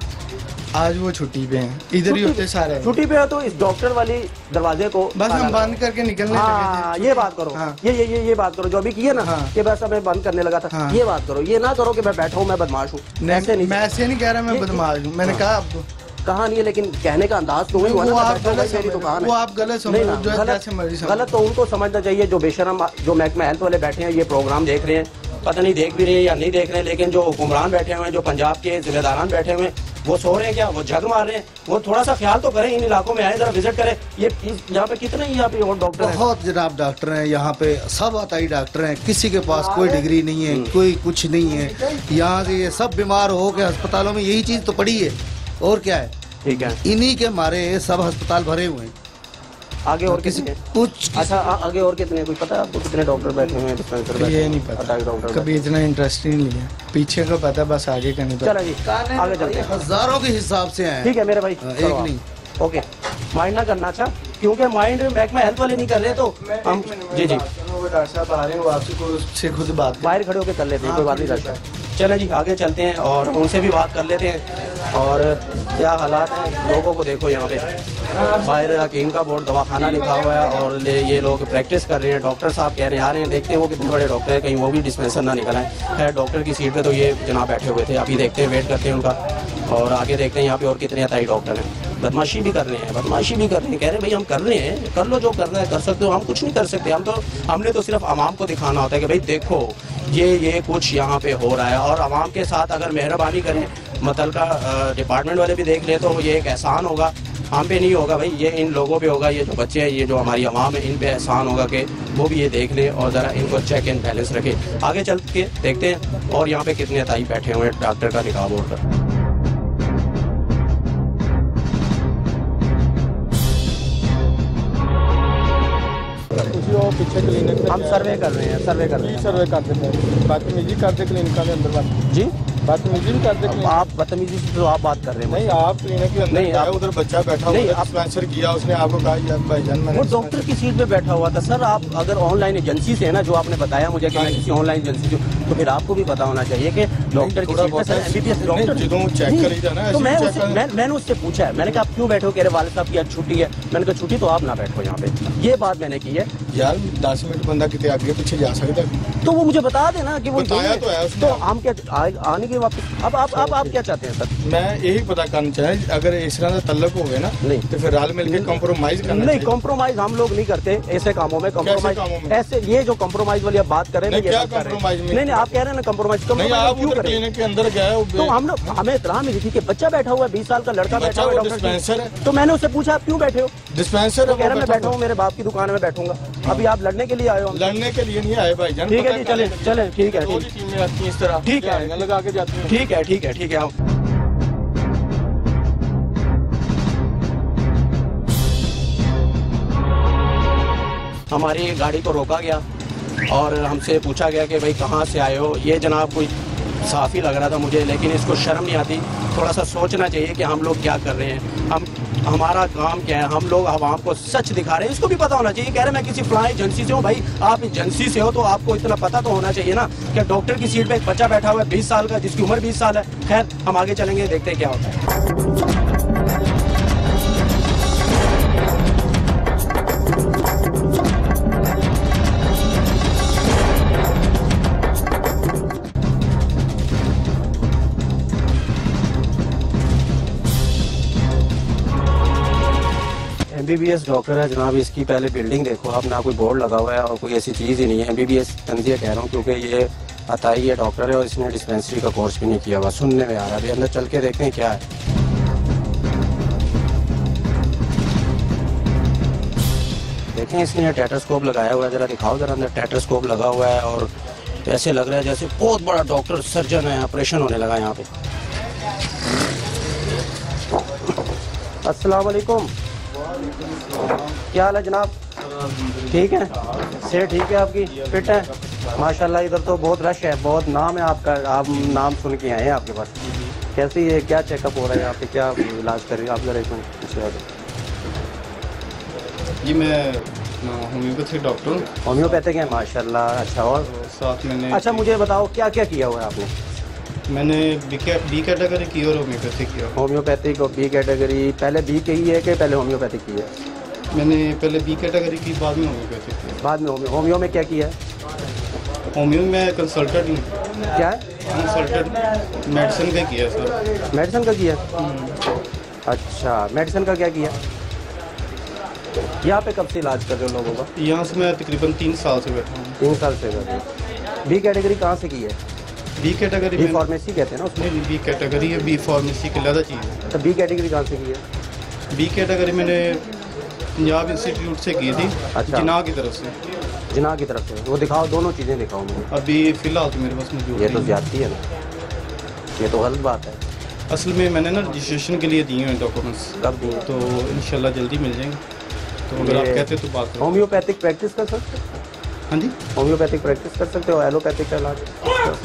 आज वो छुट्टी पे हैं, इधर ही होते सारे। छुट्टी पे है तो इस डॉक्टर वाली दरवाजे को बस हम बंद करके निकलने लगे थे। ये बात करो। हाँ। ये बात करो जो अभी की है ना। हाँ। कि बस मैं बंद करने लगा था। हाँ। ये बात करो, ये ना करो कि मैं बैठा हूँ, मैं बदमाश हूँ। मैं ऐसे नहीं कह रहा मैं बदमाश हूँ, मैंने कहा आपको। कहा नहीं है, लेकिन कहने का अंदाज तो वही हुआ ना। वो आप गलत समझ। गलत तो उनको समझना चाहिए जो बेशरम, जो महकमा हेल्थ वाले बैठे हैं, ये प्रोग्राम देख रहे हैं, पता नहीं देख भी रहे हैं या नहीं देख रहे हैं, लेकिन जो हुक्मरान बैठे हुए हैं, जो पंजाब के जिम्मेदारान बैठे हुए हैं, वो सो रहे हैं क्या? वो जग मार रहे हैं? वो थोड़ा सा ख्याल तो करें, इन इलाकों में आए, जरा विजिट करें। ये यहाँ पे कितने यहाँ पे और डॉक्टर हैं? बहुत जनाब डॉक्टर हैं यहाँ पे, सब अताई डॉक्टर हैं, किसी के पास कोई डिग्री नहीं है, कोई कुछ नहीं है। यहाँ से ये सब बीमार हो के अस्पतालों में यही चीज तो पड़ी है, और क्या है? ठीक है, इन्हीं के मारे सब अस्पताल भरे हुए हैं। आगे और किसी कुछ अच्छा आगे और कितने, कुछ पता है आपको कितने डॉक्टर बैठे हुए हैं डिस्पेंसर में? ये नहीं पता, कभी इतना इंटरेस्ट नहीं लिया, पीछे का पता, बस आगे का नहीं पता। चलो जी आगे चलते हैं। हजारों के हिसाब से हैं। ठीक है मेरे भाई, एक नहीं। ओके, माइंड ना करना। अच्छा, क्योंकि माइंड महकमा हेल्थ वाले नहीं कर रहे तो हम जी डॉक्टर साहब आ रहे हैं, वो आपसे खुद बात बाहर खड़े होकर कर लेते हैं, कोई बात नहीं डॉक्टर। चलें जी आगे चलते हैं और उनसे भी बात कर लेते हैं। और क्या हालात हैं लोगों को देखो, यहाँ पे बाहर हकीम का बोर्ड दवाखाना लिखा हुआ है और ये लोग प्रैक्टिस कर रहे हैं। डॉक्टर साहब कह रहे आ रहे हैं, देखते हैं वो कितने बड़े डॉक्टर हैं, कहीं वो भी डिस्पेंसर ना निकल आए। खैर डॉक्टर की सीट पे तो ये जनाब बैठे हुए थे, अभी देखते हैं, वेट करते हैं उनका, और आगे देखते हैं यहाँ पे और कितने अताई डॉक्टर हैं। बदमाशी भी कर रहे हैं, कह रहे हैं भाई हम कर रहे हैं, कर लो जो करना है कर सकते हो, हम कुछ नहीं कर सकते। हमने तो सिर्फ आवाम को दिखाना होता है कि भाई देखो ये कुछ यहाँ पे हो रहा है। और आवाम के साथ अगर मेहरबानी करें, मतलब का डिपार्टमेंट वाले भी देख लें, तो ये एक एहसान होगा, हम पे नहीं होगा भाई, ये इन लोगों पे होगा, ये जो बच्चे हैं, ये जो हमारी आवाम है, इन पे एहसान होगा कि वो भी ये देख लें और ज़रा इनको चेक एंड बैलेंस रखें। आगे चल के देखते हैं और यहाँ पे कितने अताई बैठे हुए हैं डॉक्टर का निकाह बोर्ड पर। पीछे क्लिनिक हम सर्वे कर रहे हैं, सर्वे कर देते हैं, बदतमीजी करते क्लिनिक के अंदर बात जी, बदतमीजी भी करते। आप बदतमीजी से तो आप बात कर रहे हैं? नहीं, आप क्लिनिक के अंदर नहीं, उधर बच्चा बैठा हुआ है, डिस्पेंसर किया, उसने आपको कहा भाईजान मैंने, वो डॉक्टर की सीट पे बैठा हुआ था। सर आप अगर ऑनलाइन एजेंसी से है ना, जो आपने बताया मुझे कि मैं किसी ऑनलाइन एजेंसी से, तो फिर आपको भी पता होना चाहिए कि डॉक्टर की सीट पे सर एमबीबीएस डॉक्टर जो चेक कर ही था ना, तो मैंने उससे पूछा है, मैंने कहा आप क्यों बैठो, कह रहे वाले साहब की आज छुट्टी है। मैंने कहा छुट्टी तो आप ना बैठो यहाँ पे, ये बात मैंने की है। यार 10 मिनट बंदा कितने आगे पीछे जा सकता है, तो वो मुझे बता देना कि वो बताया तो है उसने। तो हम क्या आने के वापस अब आप क्या चाहते हैं सर? मैं यही पता करना चाहे, अगर इस तरह का तल्लक हो गए ना नहीं तो फिर रल मिल के कॉम्प्रोमाइज करना नहीं, कॉम्प्रोमाइज हम लोग नहीं करते ऐसे कामों में। कॉम्प्रोमाइज ऐसे ये जो कॉम्प्रोमाइज वाली आप बात कर रहे हैं, क्या कॉम्प्रोमाइज में? नहीं आप कह रहे हैं ना कॉम्प्रोमाइज क्यों करें? क्लिनिक के अंदर गए तो हमें इत्तला मिली थी कि बच्चा बैठा हुआ है, 20 साल का लड़का बैठा हुआ है डिस्पेंसर है। तो मैंने उससे पूछा आप क्यों बैठे हो? डिस्पेंसर तो कह रहा मैं बैठा हूँ, मेरे बाप की दुकान में बैठूंगा। अभी आप लड़ने के लिए आए हो? लड़ने के लिए नहीं आए भाईजान। ठीक है जी, चले चले, ठीक है टीमें आती हैं इस तरह, ठीक है लगा के जाती हैं। ठीक है ठीक है ठीक है। आप हमारी गाड़ी को रोका गया और हमसे पूछा गया कि भाई कहाँ से आए हो। ये जनाब कोई साफ ही लग रहा था मुझे, लेकिन इसको शर्म नहीं आती। थोड़ा सा सोचना चाहिए कि हम लोग क्या कर रहे हैं, हमारा काम क्या है। हम लोग आवाम को सच दिखा रहे हैं, इसको भी पता होना चाहिए। कह रहे मैं किसी फलां एजेंसी से हूँ, भाई आप एजेंसी से हो तो आपको इतना पता तो होना चाहिए ना कि डॉक्टर की सीट पे एक बच्चा बैठा हुआ है 20 साल का, जिसकी उम्र 20 साल है। खैर हम आगे चलेंगे, देखते हैं क्या होता है। एमबीबीएस डॉक्टर है जनाब, इसकी पहले बिल्डिंग देखो आप, ना कोई बोर्ड लगा हुआ है और कोई ऐसी चीज़ ही नहीं है। एमबीबीएस तंजिया कह रहा हूँ क्योंकि ये अताई है डॉक्टर है और इसने डिस्पेंसरी का कोर्स भी नहीं किया हुआ, सुनने में आ रहा है। अभी अंदर चल के देखते हैं क्या है। देखें इसने टेट्रोस्कोप लगाया हुआ है, जरा दिखाओ जरा अंदर। टेट्रोस्कोप लगा हुआ है और ऐसे लग रहा है जैसे बहुत बड़ा डॉक्टर सर्जन है, ऑपरेशन होने लगा यहाँ पे। अस्सलाम वालेकुम, क्या हाल है जनाब? ठीक है, सेहत ठीक है आपकी, फिट है माशाल्लाह। इधर तो बहुत रश है, बहुत नाम है आपका, आप नाम सुन के आए हैं आपके पास। कैसी है, क्या चेकअप हो रहा है यहाँ पे, क्या इलाज कर रही है आप? जरा एक मिनट जी, मैं होम्योपैथिक डॉक्टर हूँ। होम्योपैथिक है माशाल्लाह, अच्छा। और साथ मैंने अच्छा मुझे बताओ क्या क्या किया हुआ है आपने? मैंने बी कैटेगरी की और होम्योपैथिक किया। होम्योपैथिक और बी कैटेगरी, पहले बी की है कि पहले होम्योपैथिक की है? मैंने पहले बी कैटेगरी की, बाद में होम्योपैथिक की। बाद में होम्यो में क्या किया है? होम्यो में कंसल्टेंट हूँ। क्या है? कंसल्टेंट मेडिसिन का किया सर। मेडिसिन का किया? अच्छा, मेडिसिन का क्या किया? यहाँ पे कब से इलाज कर रहे हो लोगों का? यहाँ से मैं तकरीबन 3 साल से बैठा हूँ। 3 साल से कर रहे हो। बी कैटेगरी कहाँ से की है? बी कैटेगरी बी फार्मेसी कहते हैं ना उसमें? बी कैटेगरी है, बी फार्मेसी की ज़्यादा चीज़ है। तो बी कैटेगरी कहाँ से की है? बी कैटेगरी मैंने पंजाब इंस्टीट्यूट से की थी। अच्छा, जिना की तरफ से। जिना की तरफ से, वो दिखाओ, दोनों चीज़ें दिखाओ मुझे। अभी फ़िलहाल तो मेरे पास मौजूद ये तो ज्यादती है ना, ये तो गलत बात है। असल में मैंने ना रजिस्ट्रेशन के लिए दिए हैं डॉक्यूमेंट्स। कब दिए? तो इंशाल्लाह जल्दी मिल जाएंगे, तो अगर आप कहते तो बात करो। होम्योपैथिक प्रैक्टिस कर सकते हो? हाँ जी, होम्योपैथिक प्रैक्टिस कर सकते हो, एलोपैथिक का इलाज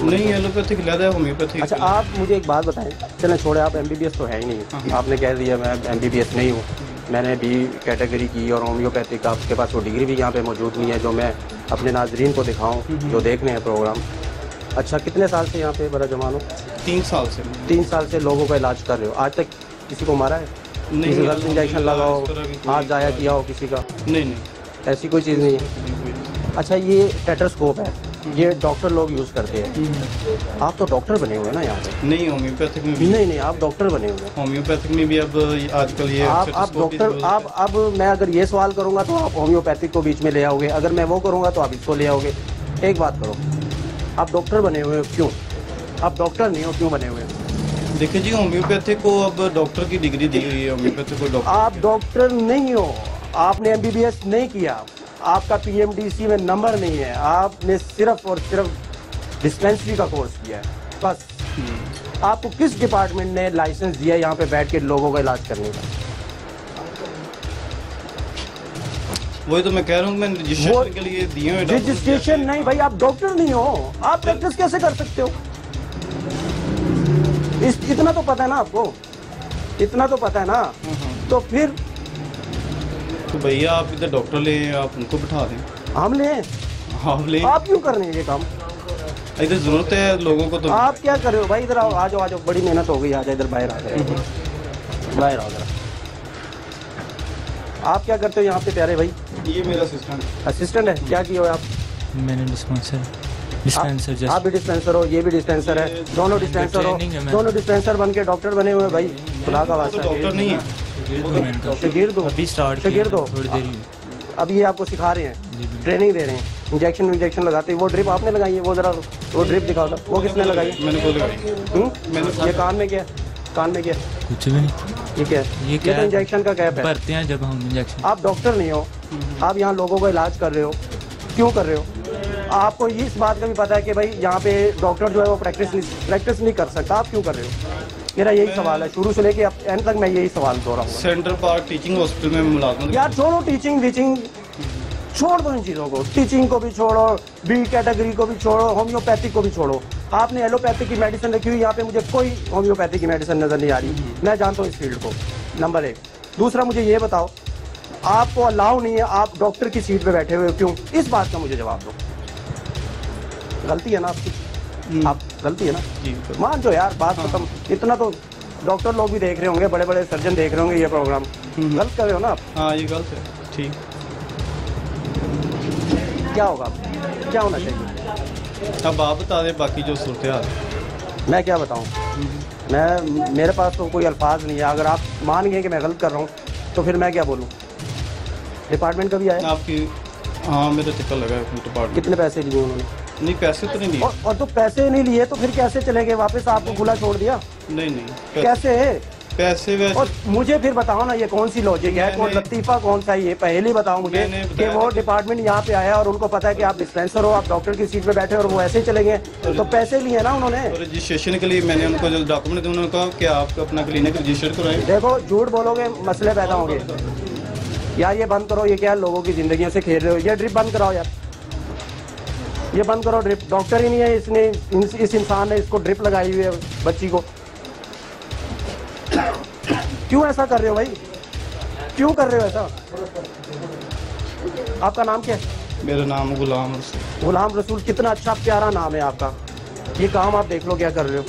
नहीं, एलोपैथिक ज़्यादा है, होम्योपैथिक। अच्छा आप मुझे एक बात बताएं, चलें छोड़े, आप एमबीबीएस तो है ही नहीं, आपने कह दिया मैं एमबीबीएस नहीं हूँ। मैंने बी कैटेगरी की और होम्योपैथिक, आपके पास वो डिग्री भी यहाँ पे मौजूद नहीं है जो मैं अपने नाजरीन को दिखाऊँ जो देख रहे हैं प्रोग्राम। अच्छा कितने साल से यहाँ पे बड़ा जमानो? 3 साल से। 3 साल से लोगों का इलाज कर रहे हो? आज तक किसी को मारा है? नहीं, किसी गलत इंजेक्शन लगाओ, हाथ जाया किया हो किसी का? नहीं, ऐसी कोई चीज़ नहीं है। अच्छा ये टेट्रोस्कोप है, ये डॉक्टर लोग यूज़ करते हैं, आप तो डॉक्टर बने हुए हैं ना यहाँ पे? नहीं, होम्योपैथिक में भी नहीं, आप डॉक्टर बने हुए हैं। होम्योपैथिक में भी अब आजकल ये आप डॉक्टर, आप अब मैं अगर ये सवाल करूँगा तो आप होम्योपैथिक को बीच में ले आओगे, अगर मैं वो करूँगा तो आप इसको ले आओगे। एक बात करो, आप डॉक्टर बने हुए हो क्यों? आप डॉक्टर नहीं हो, क्यों बने हुए हो? देखिए जी, होम्योपैथिक को अब डॉक्टर की डिग्री दी हुई है, होम्योपैथिक को डॉक्टर। आप डॉक्टर नहीं हो, आपने एमबीबीएस नहीं किया, आपका पीएमडीसी में नंबर नहीं है, आपने सिर्फ और सिर्फ डिस्पेंसरी का कोर्स किया है बस। आपको किस डिपार्टमेंट ने लाइसेंस दिया यहाँ पे बैठ के लोगों का इलाज करने का? वही तो मैं कह रहा हूँ, मैं रजिस्ट्रेशन के लिए दिए हुए। रजिस्ट्रेशन नहीं भाई, आप डॉक्टर नहीं हो, आप प्रैक्टिस कैसे कर सकते हो? इतना तो पता है ना आपको, इतना तो पता है ना। तो फिर तो भैया आप इधर डॉक्टर ले, आप उनको बिठा दें। हम ले, आप ले, आप क्यों कर रहे हैं ये काम? इधर जरूरत है लोगों को तो। आप क्या कर रहे हो भाई? इधर आओ, आ जाओ, आ जाओ, बड़ी मेहनत हो गई, आ जाओ इधर, बाहर आ जाओ, बाहर आओ जरा। आप क्या करते हो यहाँ पे प्यारे भाई? ये मेरा असिस्टेंट है। क्या किए हो आप? मैंने डिस्पेंसर आप भी डिस्पेंसर हो, ये भी डिस्पेंसर है, दोनों डिस्पेंसर हो, दोनों डिस्पेंसर बन के डॉक्टर बने हुए भाई। खुदा का वास्ता, डॉक्टर नहीं है, शागिर्द हो, अभी स्टार्ट शागिर्द हो। थोड़ी देर ही। अब ये आपको सिखा रहे हैं, ट्रेनिंग दे रहे हैं, इंजेक्शन लगाते हैं। वो ड्रिप आपने लगाई है? वो जरा वो ड्रिप दिखाओ था, वो किसने लगाई? मैंने खुद लगाई। ये कान में क्या? कान में क्या? कुछ भी नहीं। ये क्या है? ये तो इंजेक्शन का कैप है, भरते हैं जब हम इंजेक्शन। आप डॉक्टर नहीं हो, आप यहाँ लोगों का इलाज कर रहे हो, क्यों कर रहे हो? आपको इस बात का भी पता है कि भाई यहाँ पे डॉक्टर जो है वो प्रैक्टिस नहीं कर सकता, आप क्यों कर रहे हो? मेरा यही सवाल है, शुरू से लेके अब एंड तक मैं यही सवाल दोहराऊंगा। सेंट्रल पार्क टीचिंग हॉस्पिटल में मुलाकात। यार छोड़ो टीचिंग वीचिंग, छोड़ दो इन चीज़ों को, टीचिंग को भी छोड़ो, बी कैटेगरी को भी छोड़ो, होम्योपैथिक को भी छोड़ो। आपने एलोपैथिक की मेडिसिन रखी हुई, यहाँ पे मुझे कोई होम्योपैथिक की मेडिसिन नज़र नहीं आ रही। मैं जानता हूँ इस फील्ड को, नंबर 1। दूसरा, मुझे ये बताओ, आपको अलाउ नहीं है, आप डॉक्टर की सीट पे बैठे हुए हो, क्यों? इस बात का मुझे जवाब दो। गलती है ना आपकी? आप गलती है ना? मान जो यार, बात खत्म। इतना तो डॉक्टर लोग भी देख रहे होंगे, बड़े बड़े सर्जन देख रहे होंगे ये प्रोग्राम। गलत कर रहे हो ना आप? हाँ, ये गलत है। ठीक, क्या होगा, क्या होना चाहिए? अब आप बता दें बाकी जो सूरत हाल। मैं क्या बताऊं? मेरे पास तो कोई अल्फाज नहीं है। अगर आप मान गए कि मैं गलत कर रहा हूँ तो फिर मैं क्या बोलूँ? डिपार्टमेंट का भी आया आपकी? हाँ, मेरा चक्कर लगा है डिपार्टमेंट। कितने पैसे लिए उन्होंने? नहीं, पैसे तो नहीं लिए। और तो पैसे नहीं लिए तो फिर कैसे चले गए वापस? आपको खुला छोड़ दिया? नहीं, कैसे? पैसे वैसे। और मुझे फिर बताओ ना, ये कौन सी लॉजिक है? कौन लतीफा कौन सा? ये पहले बताओ मुझे कि वो डिपार्टमेंट यहाँ पे आया और उनको पता है कि आप डिस्पेंसर हो, आप डॉक्टर की सीट पे बैठे और वो ऐसे ही चले गए, तो पैसे लिए ना उन्होंने। रजिस्ट्रेशन के लिए मैंने उनको जो डॉक्यूमेंट दिए, उन्होंने कहा कि आप अपना क्लिनिक रजिस्टर कराएं। देखो, झूठ बोलोगे मसले पैदा होंगे यार। ये बंद करो, ये क्या लोगों की जिंदगी से खेल रहे हो? ये ड्रिप बंद कराओ यार, ये बंद करो ड्रिप। डॉक्टर ही नहीं है, इसने इस इंसान ने इसको ड्रिप लगाई हुई है बच्ची को। क्यों ऐसा कर रहे हो भाई? क्यों कर रहे हो ऐसा? आपका नाम क्या है? मेरा नाम गुलाम रसूल। गुलाम रसूल, कितना अच्छा प्यारा नाम है आपका। ये काम आप देख लो क्या कर रहे हो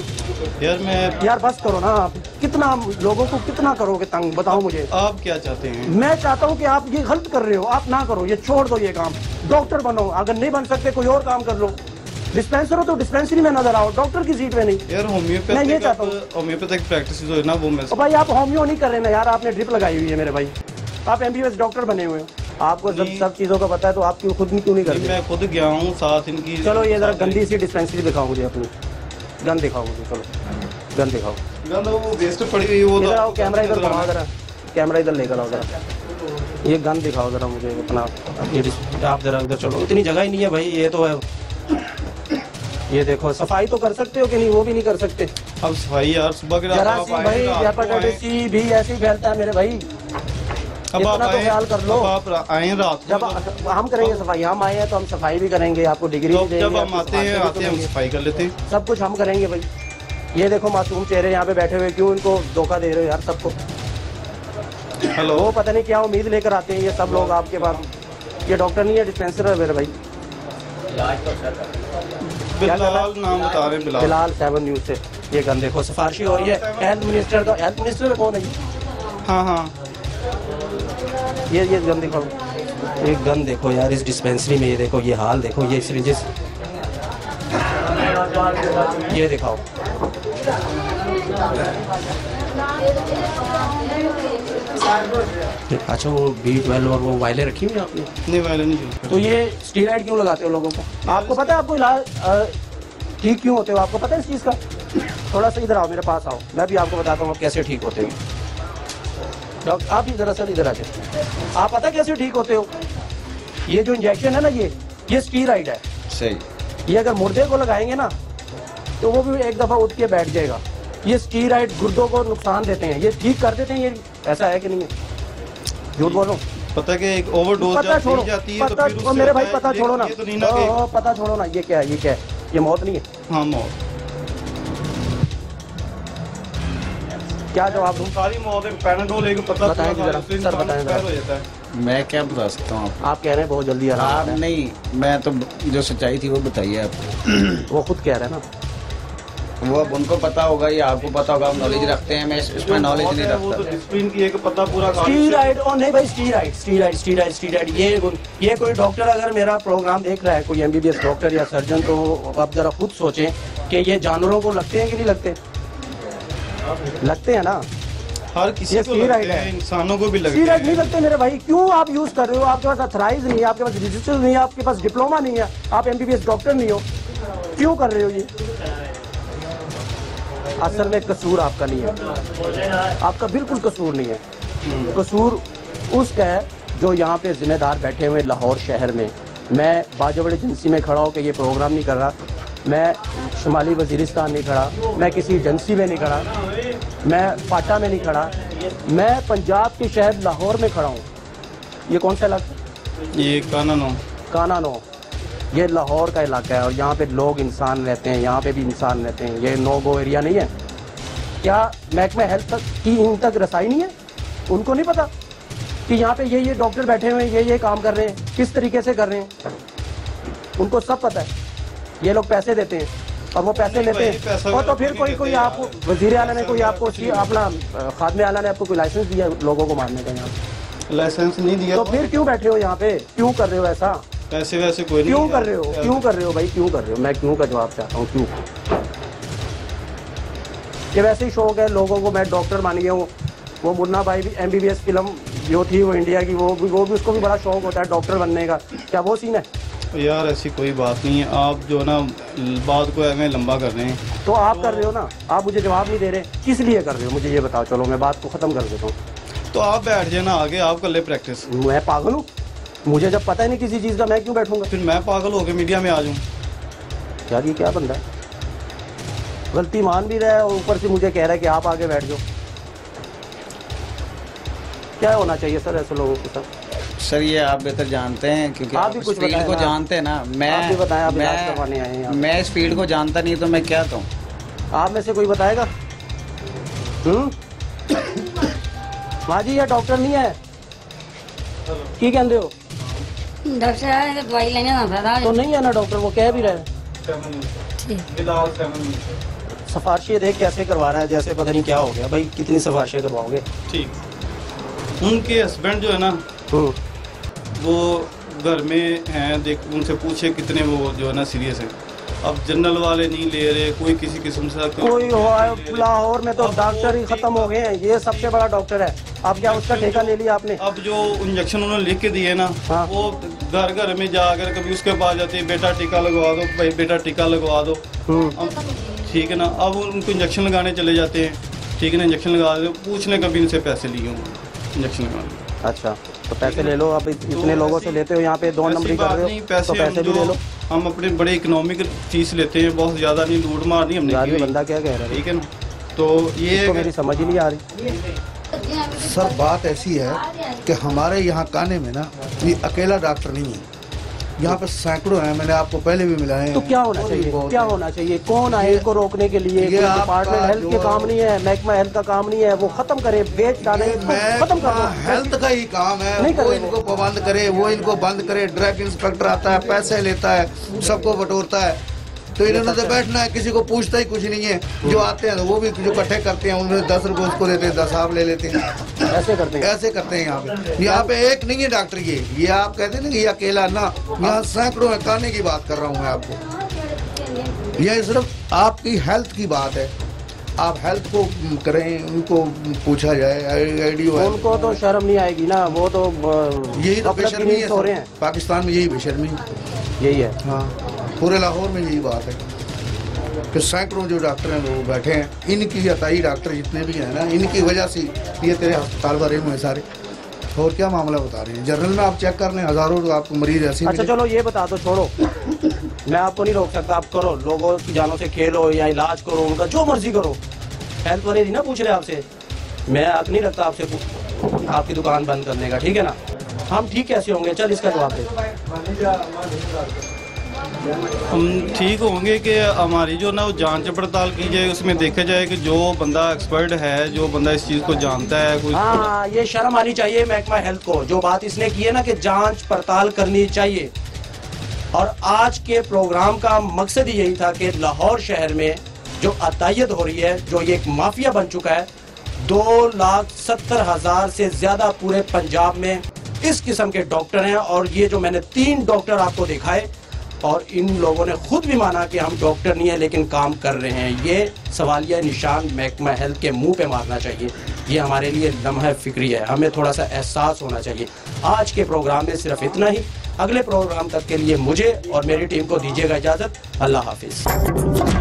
यार बस करो ना। कितना लोगों को कितना करोगे तंग, बताओ मुझे। आप क्या चाहते हैं? मैं चाहता हूँ कि आप ये गलत कर रहे हो, आप ना करो, ये छोड़ दो ये काम। डॉक्टर बनो, अगर नहीं बन सकते कोई और काम कर लो। डिस्पेंसर हो तो डिस्पेंसरी में नजर आओ, डॉक्टर की सीट पे नहीं। यार मैं ये चाहता हूँ होम्योपैथिक प्रैक्टिस जो है ना वो मैं। भाई आप होम्यो नहीं कर रहे ना यार, आपने ड्रिप लगाई हुई है मेरे भाई। आप MBBS डॉक्टर बने हुए हो, आपको सब चीजों का पता है, तो आप क्यों खुद नहीं करते? मैं खुद गया हूँ साथ इनकी। चलो ये जरा गंदी सी डिस्पेंसरी दिखाओ मुझे, अपनी गन दिखाओ मुझे। चलो गन दिखाओ। गन वो वेस्ट पड़ी हुई है वो। इधर आओ, कैमरा इधर घुमाओ जरा, कैमरा इधर लेकर आओ जरा। ये गन दिखाओ जरा मुझे अपना। आप जरा उधर चलो, इतनी जगह ही नहीं है भाई। ये तो है, ये देखो। सफाई तो कर सकते हो कि नहीं? वो भी नहीं कर सकते। अब सफाई यार सुबह के भाई हेपेटाइटिस सी भी ऐसे ही फैलता है मेरे भाई। अब आप तो ख्याल कर लो। आप आए रात, जब हम करेंगे सफाई, हम आए हैं तो हम सफाई भी करेंगे, आपको डिग्री भी देंगे। जब हम आते हैं हम सफाई कर लेते हैं, सब कुछ हम करेंगे भाई। ये देखो मासूम चेहरे यहाँ पे बैठे हुए, क्यों इनको धोखा दे रहे हो यार सबको? हेलो, वो पता नहीं क्या उम्मीद लेकर आते हैं ये सब लोग आपके पास। ये डॉक्टर नहीं है, डिस्पेंसर है मेरे भाई। बिलाल नाम बता रहे हैं, बिलाल 7 न्यूज़ से। ये गन देखो, सिफारिशी हो रही है हेल्थ मिनिस्टर का। हेल्थ मिनिस्टर कौन है? हाँ, ये गन दिखाओ, ये गन देखो यार इस डिस्पेंसरी में। ये देखो, ये हाल देखो, ये सिरिंजेस ये दिखाओ। अच्छा, वो B12 और वो वायलें रखी हुई आपने? नहीं, वायलें नहीं। तो ये स्टीरॉइड क्यों लगाते हो लोगों को? आपको पता है आपको इलाज ठीक क्यों होते हो? आपको पता है इस चीज़ का? थोड़ा सा इधर आओ, मेरे पास आओ, मैं भी आपको बताता हूँ कैसे ठीक होते हो। डॉक्टर आप भी दरअसल इधर आ जाए। आप पता कैसे ठीक होते हो? ये जो इंजेक्शन है ना, ये स्टीरॉइड है। सही। ये अगर मुर्दे को लगाएंगे ना तो वो भी एक दफ़ा उठ के बैठ जाएगा। ये स्टीरॉइड गुर्दों को नुकसान देते हैं, ये ठीक कर देते हैं। ये ऐसा है कि नहीं है? झूठ बोलो। पता कि एक ओवरडोज जाती है तो फिर उससे मेरे भाई पता छोड़ो ना, तो नहीं ना कि पता छोड़ो ना। ये क्या है? ये मौत नहीं है? हाँ, मौत। क्या जवाब दूं? सारी मौत है। पैराडोल एक पता बताएं जरा सर, बताएं जरा। मैं क्या बता सकता हूँ आपको? आप कह रहे हैं बहुत जल्दी आराम आप आता है। नहीं, मैं तो जो सच्चाई थी वो बताइए आप। वो खुद कह रहे हैं ना, वो अब उनको पता होगा या आपको पता होगा, आप नॉलेज रखते हैं, मैं इसमें नॉलेज नहीं रखता। स्क्रीन की एक पता पूरा स्टीरॉइड और नहीं भाई, स्टीरॉइड ये कोई डॉक्टर अगर मेरा प्रोग्राम देख रहा है, कोई एमबीबीएस डॉक्टर या सर्जन, तो आप जरा खुद सोचें कि ये जानवरों को लगते हैं कि नहीं लगते? लगते हैं ना, हर किसी को लगते हैं, इंसानों को भी लगते हैं। स्टीरॉइड नहीं लगते मेरे भाई, क्यों आप यूज कर रहे हो? आपके पास अथराइज नहीं है, आपके पास रजिस्टर नहीं है, आपके पास डिप्लोमा नहीं है, आप एमबीबीएस डॉक्टर नहीं हो, क्यों कर रहे हो ये? असल में कसूर आपका नहीं है, आपका बिल्कुल कसूर नहीं है। कसूर उसका है जो यहाँ पे जिम्मेदार बैठे हुए लाहौर शहर में। मैं बाजवड़ एजेंसी में खड़ा हो के ये प्रोग्राम नहीं कर रहा, मैं शुमाली वजीरिस्तान नहीं खड़ा, मैं किसी एजेंसी में नहीं खड़ा, मैं फाटा में नहीं खड़ा, मैं पंजाब के शहर लाहौर में खड़ा हूँ। ये कौन सा इलाका? ये कानानो, ये लाहौर का इलाका है और यहाँ पे लोग इंसान रहते हैं, यहाँ पे भी इंसान रहते हैं। ये नो गो एरिया नहीं है क्या? महकमा हेल्थ तक की इन तक रसाई नहीं है? उनको नहीं पता कि यहाँ पे ये डॉक्टर बैठे हुए हैं, ये काम कर रहे हैं, किस तरीके से कर रहे हैं? उनको सब पता है। ये लोग पैसे देते हैं और वो पैसे लेते हैं, और तो फिर कोई आपको वजीर आला ने, कोई आपको अपना खादमे आला ने आपको कोई लाइसेंस दिया लोगों को मारने का? यहाँ लाइसेंस नहीं दिया, तो फिर क्यों बैठे हो यहाँ पे? क्यों कर रहे हो ऐसा? पैसे वैसे कोई नहीं क्यों कर रहे हो? क्यों कर रहे हो भाई, क्यों कर रहे हो? मैं क्यों का जवाब चाहता हूँ, क्यों? ये वैसे ही शौक है लोगों को, मैं डॉक्टर मान गया हूँ। वो मुन्ना भाई भी एमबीबीएस फिल्म जो थी वो इंडिया की, वो भी उसको भी बड़ा शौक होता है डॉक्टर बनने का, क्या वो सीन है? यार ऐसी कोई बात नहीं है, आप जो ना बात को ऐसे लंबा कर रहे हैं। तो आप कर रहे हो ना, आप मुझे जवाब नहीं दे रहे, किस लिए कर रहे हो मुझे ये बताओ। चलो मैं बात को ख़त्म कर देता हूँ। तो आप बैठ जाए ना आगे, आप कर ले प्रैक्टिस। मैं पागल हूँ? मुझे जब पता ही नहीं किसी चीज़ का, मैं क्यों बैठूंगा? फिर मैं पागल होकर मीडिया में आ जाऊँ? यार ये क्या बंदा है, गलती मान भी रहा है और ऊपर से मुझे कह रहा है कि आप आगे बैठ जाओ। क्या होना चाहिए सर ऐसे लोगों के साथ? सर ये आप बेहतर जानते हैं, क्योंकि आप भी कुछ फील्ड को जानते हैं ना। आप भी बताएं, आप इलाज करवाने आए हैं। मैं इस फील्ड को जानता नहीं तो मैं क्या कहूँ? आप में से कोई बताएगा? माँ जी ये डॉक्टर नहीं है की कहते हो? डॉक्टर दवाई लेने ना तो नहीं है ना डॉक्टर, वो कह भी रहे हैं। सिफारिशें देख कैसे करवा रहा है, जैसे पता नहीं क्या हो गया। भाई कितनी सिफारिशें करवाओगे? ठीक। उनके हस्बैंड जो है ना वो घर में हैं, देख उनसे पूछे कितने वो जो है ना सीरियस है। अब जनरल वाले नहीं ले रहे, कोई किसी किस्म से कोई लाहौर में तो डॉक्टर ही खत्म हो गए हैं। ये सबसे बड़ा डॉक्टर है। अब क्या उसका ठेका ले लिया आपने? अब जो इंजेक्शन उन्होंने लिख के दिए ना, वो घर घर में जाकर कभी उसके पास जाते हैं, बेटा टीका लगवा दो, भाई बेटा टीका लगवा दो। ठीक है ना, अब उनको इंजेक्शन लगाने चले जाते हैं। ठीक है ना, इंजेक्शन लगा दो, पूछने कभी इनसे पैसे लिए होंगे इंजेक्शन लगाने। अच्छा तो पैसे ले लो। अब इतने लोगों से लेते हो, यहाँ पे 2 नंबरी कर रहे हो, तो पैसे भी ले लो। हम अपने बड़े इकोनॉमिक फीस लेते हैं, बहुत ज़्यादा नहीं, लूट मार नहीं हमने। बंदा क्या कह रहा है? ठीक है ना, तो ये तो मेरी समझ ही नहीं आ रही। सर बात ऐसी है कि हमारे यहाँ काने में ना ये अकेला डॉक्टर नहीं है, यहाँ पे सैकड़ों हैं। मैंने आपको पहले भी मिलाए हैं। तो क्या होना चाहिए? क्या होना चाहिए? कौन आए इनको रोकने के लिए? डिपार्टमेंट हेल्थ के काम नहीं है, महकमा हेल्थ का काम नहीं है। वो खत्म करे, बेच डाले, खत्म कर। हेल्थ का ही काम है, वो इनको पाबंद करे, वो इनको बंद करे। ड्रग इंस्पेक्टर आता है, पैसे लेता है, सबको बटोरता है। तो इन्होंने तो बैठना है, किसी को पूछता ही कुछ नहीं है। जो आते हैं वो भी जो इकट्ठे करते हैं, उन्हें 10 रुपए उसको देते हैं, 10 आप ले लेते हैं। ऐसे करते हैं, ऐसे करते हैं। यहाँ पे एक नहीं है डॉक्टर। ये आप कहते हैं ना कि ये अकेला ना, यहाँ सैकड़ों है। काने की बात कर रहा हूँ मैं आपको। यह सिर्फ आपकी हेल्थ की बात है। आप हेल्थ को करें, उनको पूछा जाए। आईडी उनको तो शर्म नहीं आएगी ना, वो तो यही तो बेशर्मी हो रहे हैं पाकिस्तान में। यही बेशर्मी यही है। हाँ, पूरे लाहौर में यही बात है कि सैकड़ों जो डॉक्टर हैं वो बैठे हैं। इनकी अताई डॉक्टर जितने भी हैं ना, इनकी वजह से ये तेरे अस्पताल भरे हुए सारे। और क्या मामला बता रहे हैं? जनरल में आप चेक कर लें, हजारों तो आपको मरीज ऐसे। अच्छा चलो ये बता दो, छोड़ो, मैं आपको नहीं रोक सकता। आप करो, लोगों की जानों से खेलो या इलाज करो, उनका जो मर्जी करो। हेल्थ वाले नहीं ना पूछ रहे आपसे, मैं हक नहीं रखता आपसे आपकी दुकान बंद करने का। ठीक है ना, हम ठीक कैसे होंगे? चल इसका जवाब दे। हम ठीक होंगे कि हमारी जो ना वो जांच पड़ताल की जाए, उसमें देखा जाए कि जो बंदा एक्सपर्ट है, जो बंदा इस चीज़ को जानता है कोई। हाँ, ये शर्म आनी चाहिए महकमा हेल्थ को, जो बात इसने की है ना कि जांच पड़ताल करनी चाहिए। और आज के प्रोग्राम का मकसद ही यही था कि लाहौर शहर में जो अतायत हो रही है, जो ये एक माफिया बन चुका है, 2,70,000 से ज्यादा पूरे पंजाब में इस किस्म के डॉक्टर हैं। और ये जो मैंने 3 डॉक्टर आपको दिखाए, और इन लोगों ने खुद भी माना कि हम डॉक्टर नहीं है लेकिन काम कर रहे हैं। ये सवालिया निशान महकमा हेल्थ के मुंह पे मारना चाहिए। ये हमारे लिए लम्हा फिक्री है, हमें थोड़ा सा एहसास होना चाहिए। आज के प्रोग्राम में सिर्फ इतना ही। अगले प्रोग्राम तक के लिए मुझे और मेरी टीम को दीजिएगा इजाज़त। अल्लाह हाफिज़।